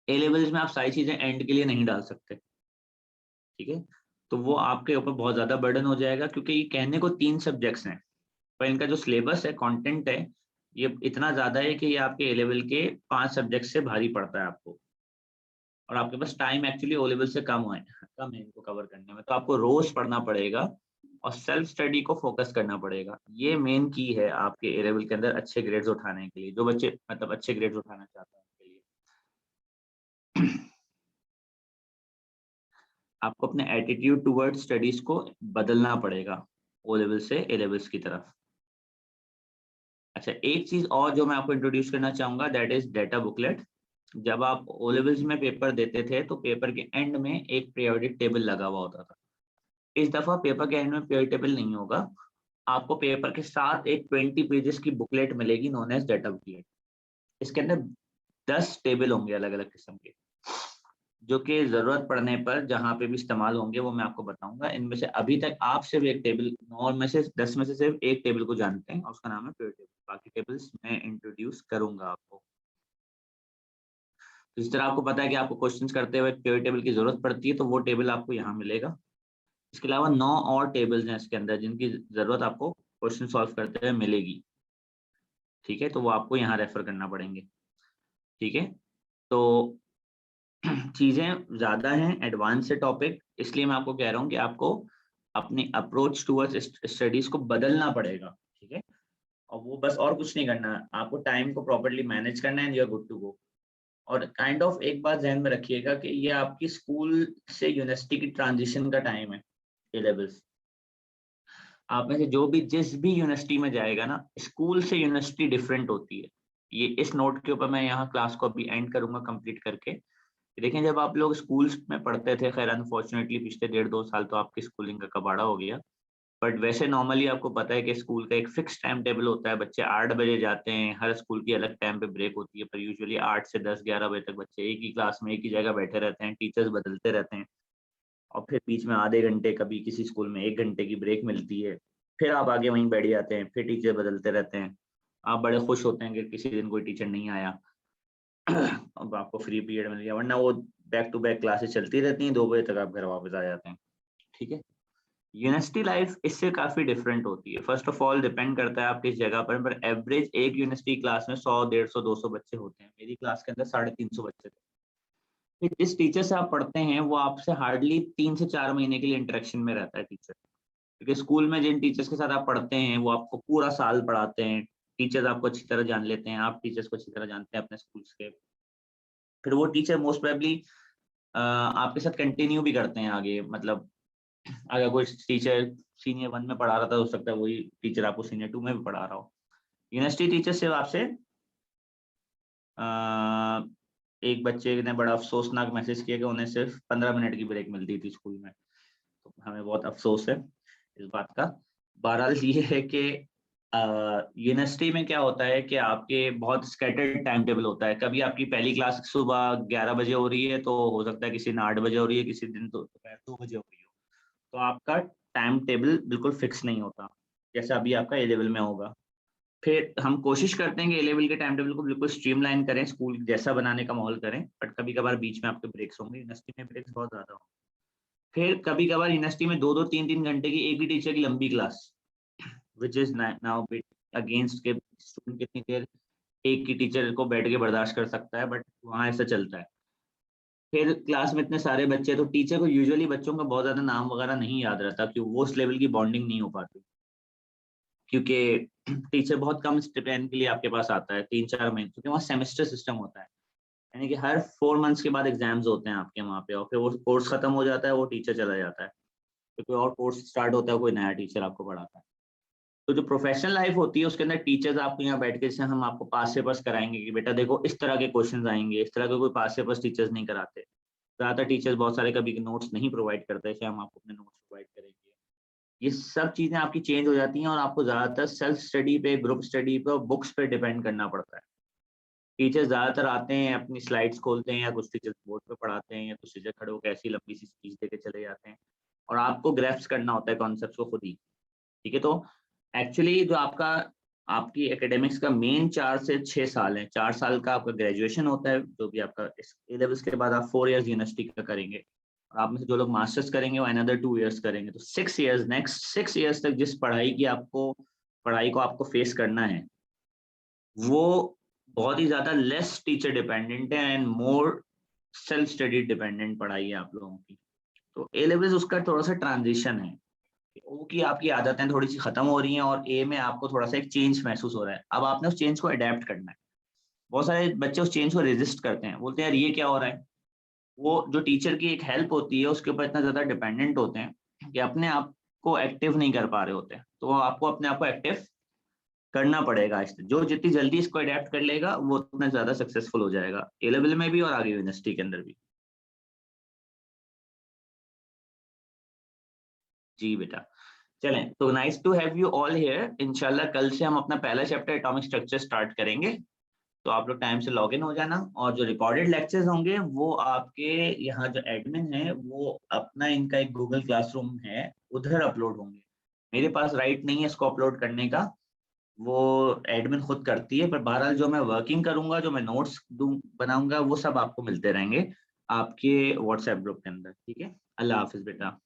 ए लेवल्स में आप सारी चीजें एंड के लिए नहीं डाल सकते, ठीक है। तो वो आपके ऊपर बहुत ज्यादा बर्डन हो जाएगा, क्योंकि ये कहने को 3 सब्जेक्ट्स हैं पर इनका जो सिलेबस है, कंटेंट है, ये इतना ज्यादा है कि ये आपके ए लेवल के 5 सब्जेक्ट से भारी पड़ता है आपको, और आपके पास टाइम एक्चुअली ओ लेवल से कम है इनको कवर करने में। तो आपको रोज पढ़ना पड़ेगा और सेल्फ स्टडी को फोकस करना पड़ेगा। ये मेन की है आपके ए लेवल के अंदर अच्छे ग्रेड्स उठाने के लिए, जो बच्चे मतलब अच्छे ग्रेड्स उठाना चाहते हैं उनके लिए। आपको अपने एटीट्यूड टुवर्ड्स स्टडीज को बदलना पड़ेगा ओ लेवल से ए लेवल्स की तरफ। अच्छा, एक चीज और जो मैं आपको इंट्रोड्यूस करना चाहूंगा, दैट इज डेटा बुकलेट। जब आप ओ लेवल्स में पेपर देते थे तो पेपर के एंड में एक पीरियोडिक टेबल लगा हुआ होता था। इस दफा पेपर के एंड में पीरियोडिक टेबल नहीं होगा, आपको पेपर के साथ एक 20 पेजेस की बुकलेट मिलेगी नोन एज डेटा बुकलेट। इसके अंदर 10 टेबल होंगे अलग अलग किस्म के, जो कि जरूरत पड़ने पर जहाँ पे भी इस्तेमाल होंगे वो मैं आपको बताऊंगा। इनमें से अभी तक आप सिर्फ एक टेबल 9 में से 10 में से सिर्फ एक टेबल को जानते हैं और उसका नाम है पीरियड टेबल। बाकी टेबल्स मैं इंट्रोड्यूस करूंगा आपको। जिस तरह आपको पता है कि आपको क्वेश्चंस करते हुए पीरियड टेबल की जरूरत पड़ती है, तो वो टेबल आपको यहाँ मिलेगा। इसके अलावा 9 और टेबल्स हैं इसके अंदर जिनकी जरूरत आपको क्वेश्चन सॉल्व करते हुए मिलेगी, ठीक है। तो वो आपको यहाँ रेफर करना पड़ेंगे, ठीक है। तो चीजें ज्यादा हैं, एडवांस है टॉपिक, इसलिए मैं आपको कह रहा हूँ कि आपको अपनी अप्रोच टुवर्ड्स स्टडीज को बदलना पड़ेगा, ठीक है। और वो बस और कुछ नहीं करना, आपको टाइम को प्रॉपर्ली मैनेज करना है and you are good to go. और काइंड ऑफ एक बात ध्यान में रखिएगा कि ये आपकी स्कूल से यूनिवर्सिटी की ट्रांजिशन का टाइम है। ए लेवल्स आप में से जो भी जिस भी यूनिवर्सिटी में जाएगा ना, स्कूल से यूनिवर्सिटी डिफरेंट होती है। ये इस नोट के ऊपर मैं यहाँ क्लास को अभी एंड करूंगा कंप्लीट करके। देखें, जब आप लोग स्कूल्स में पढ़ते थे, खैर अनफॉर्चुनेटली पिछले 1.5-2 साल तो आपकी स्कूलिंग का कबाड़ा हो गया, बट वैसे नॉर्मली आपको पता है कि स्कूल का एक फिक्स टाइम टेबल होता है। बच्चे 8 बजे जाते हैं, हर स्कूल की अलग टाइम पे ब्रेक होती है, पर यूजुअली 8 से 10-11 बजे तक बच्चे एक ही क्लास में एक ही जगह बैठे रहते हैं, टीचर्स बदलते रहते हैं, और फिर बीच में आधे घंटे, कभी किसी स्कूल में 1 घंटे की ब्रेक मिलती है, फिर आप आगे वहीं बैठ जाते हैं, फिर टीचर बदलते रहते हैं। आप बड़े खुश होते हैं कि किसी दिन कोई टीचर नहीं आया अब आपको फ्री पीरियड मिल गया, वरना वो बैक टू बैक क्लासेस चलती रहती हैं, 2 बजे तक आप घर वापस आ जाते हैं, ठीक है। यूनिवर्सिटी लाइफ इससे काफी डिफरेंट होती है। फर्स्ट ऑफ ऑल डिपेंड करता है आप किस जगह पर एवरेज एक यूनिवर्सिटी क्लास में 100, 150, 200 बच्चे होते हैं। मेरी क्लास के अंदर 350 बच्चे थे। फिर जिस टीचर से आप पढ़ते हैं वो आपसे हार्डली 3 से 4 महीने के लिए इंटरेक्शन में रहता है टीचर, क्योंकि स्कूल में जिन टीचर्स के साथ आप पढ़ते हैं वो आपको पूरा साल पढ़ाते हैं। टीचर्स आपको अच्छी तरह जान लेते हैं, आप टीचर्स को अच्छी तरह जानते हैं अपने स्कूल्स के। फिर वो टीचर मोस्ट प्रोबेबली आपके साथ कंटिन्यू भी करते हैं आगे, मतलब अगर कोई टीचर सीनियर 1 में पढ़ा रहा था, हो सकता है वही टीचर आपको सीनियर 2 में भी पढ़ा रहा हो। यूनिवर्सिटी टीचर सिर्फ आपसे एक बच्चे ने बड़ा अफसोसनाक मैसेज किया कि उन्हें सिर्फ 15 मिनट की ब्रेक मिलती थी स्कूल में, तो हमें बहुत अफसोस है इस बात का। बहरहाल ये है कि यूनिवर्सिटी में क्या होता है कि आपके बहुत स्कैटर्ड टाइम टेबल होता है। कभी आपकी पहली क्लास सुबह 11 बजे हो रही है, तो हो सकता है किसी दिन 8 बजे हो रही है, किसी दिन तो दोपहर 2 बजे हो रही हो। तो आपका टाइम टेबल बिल्कुल फिक्स नहीं होता, जैसे अभी आपका ए लेवल में होगा। फिर हम कोशिश करते हैं कि ए लेवल के टाइम टेबल को बिल्कुल स्ट्रीमलाइन करें, स्कूल जैसा बनाने का माहौल करें, बट कभी कभार बीच में आपके ब्रेक्स होंगे। यूनिवर्सिटी में ब्रेक्स बहुत ज्यादा होंगे। फिर कभी कभार यूनिवर्सिटी में 2-2, 3-3 घंटे की एक ही टीचर की लंबी class, which is now against के स्टूडेंट कितनी देर एक ही टीचर को बैठ के बर्दाश्त कर सकता है, बट वहाँ ऐसा चलता है। फिर क्लास में इतने सारे बच्चे, तो टीचर को यूजुअली बच्चों का बहुत ज्यादा नाम वगैरह नहीं याद रहता, क्योंकि वो उस लेवल की बॉन्डिंग नहीं हो पाती, क्योंकि टीचर बहुत कम टाइम के लिए आपके पास आता है, 3-4 महीने, क्योंकि वहाँ सेमेस्टर सिस्टम होता है, यानी कि हर 4 मंथ्स के बाद एग्जाम्स होते हैं आपके वहाँ पे, और फिर वो कोर्स खत्म हो जाता है, वो टीचर चला जाता है, तो कोई और कोर्स स्टार्ट होता है, कोई नया टीचर आपको पढ़ाता है। तो जो प्रोफेशनल लाइफ होती है उसके अंदर टीचर्स आपको यहाँ बैठ के, जैसे हम आपको पास पेपर्स कराएंगे कि बेटा देखो इस तरह के क्वेश्चंस आएंगे, इस तरह के कोई पास पेपर्स टीचर्स नहीं कराते, ज़्यादातर टीचर्स बहुत सारे कभी नोट्स नहीं प्रोवाइड करते, जैसे हम आपको अपने नोट्स प्रोवाइड करेंगे। ये सब चीज़ें आपकी चेंज हो जाती हैं और आपको ज़्यादातर सेल्फ स्टडी पे, ग्रुप स्टडी पे और बुक्स पे डिपेंड करना पड़ता है। टीचर्स ज़्यादातर आते हैं, अपनी स्लाइड्स खोलते हैं, या कुछ टीचर्स बोर्ड पे पढ़ाते हैं, या कुछ टीचर खड़े होकर ऐसी लंबी सी स्पीच देके चले जाते हैं, और आपको ग्रैस्प करना होता है कॉन्सेप्ट्स को खुद ही। ठीक है, तो एक्चुअली जो आपकी एकेडमिक्स का मेन 4 से 6 साल है, 4 साल का आपका ग्रेजुएशन होता है, जो भी आपका ए लेवल्स के बाद आप 4 इयर्स यूनिवर्सिटी का करेंगे, और आप में से जो लोग मास्टर्स करेंगे वो अनदर 2 इयर्स करेंगे, तो 6 इयर्स, नेक्स्ट 6 इयर्स तक जिस पढ़ाई को आपको फेस करना है, वो बहुत ही ज्यादा लेस टीचर डिपेंडेंट है and more self study dependent पढ़ाई है आप लोगों की। तो ए लेवल्स उसका थोड़ा सा ट्रांजिशन है, ओ की आपकी आदतें थोड़ी सी खत्म हो रही हैं, और ए में आपको थोड़ा सा एक चेंज महसूस हो रहा है, अब आपने उस चेंज को अडेप्ट करना है। बहुत सारे बच्चे उस चेंज को रेजिस्ट करते हैं, बोलते हैं यार ये क्या हो रहा है, वो जो टीचर की एक हेल्प होती है उसके ऊपर इतना ज्यादा डिपेंडेंट होते हैं कि अपने आप को एक्टिव नहीं कर पा रहे होते हैं, तो आपको अपने आप को एक्टिव करना पड़ेगा। इससे जो जितनी जल्दी इसको अडेप्ट कर लेगा वो उतना ज्यादा सक्सेसफुल हो जाएगा, ए लेवल में भी और आगे यूनिवर्सिटी के अंदर भी। जी बेटा, चलें, तो nice to have you all here. इंशाल्लाह कल से हम अपना पहला चैप्टर एटॉमिक स्ट्रक्चर स्टार्ट करेंगे, तो आप लोग टाइम से लॉग इन हो जाना, और जो रिकॉर्डेड लेक्चर्स होंगे वो आपके यहाँ जो एडमिन है वो अपना इनका एक गूगल क्लासरूम है उधर अपलोड होंगे, मेरे पास राइट नहीं है इसको अपलोड करने का, वो एडमिन खुद करती है, पर बहरहाल जो मैं वर्किंग करूंगा, जो मैं नोट्स बनाऊंगा, वो सब आपको मिलते रहेंगे आपके व्हाट्सएप ग्रुप के अंदर। ठीक है, अल्लाह हाफिज बेटा।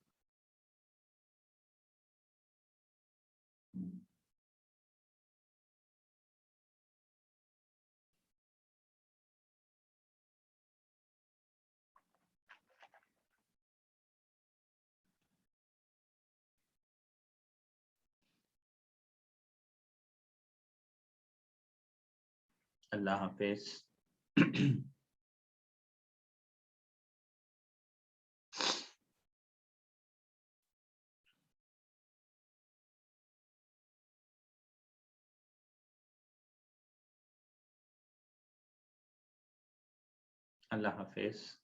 अल्लाह हाफिज। अल्लाह हाफिज।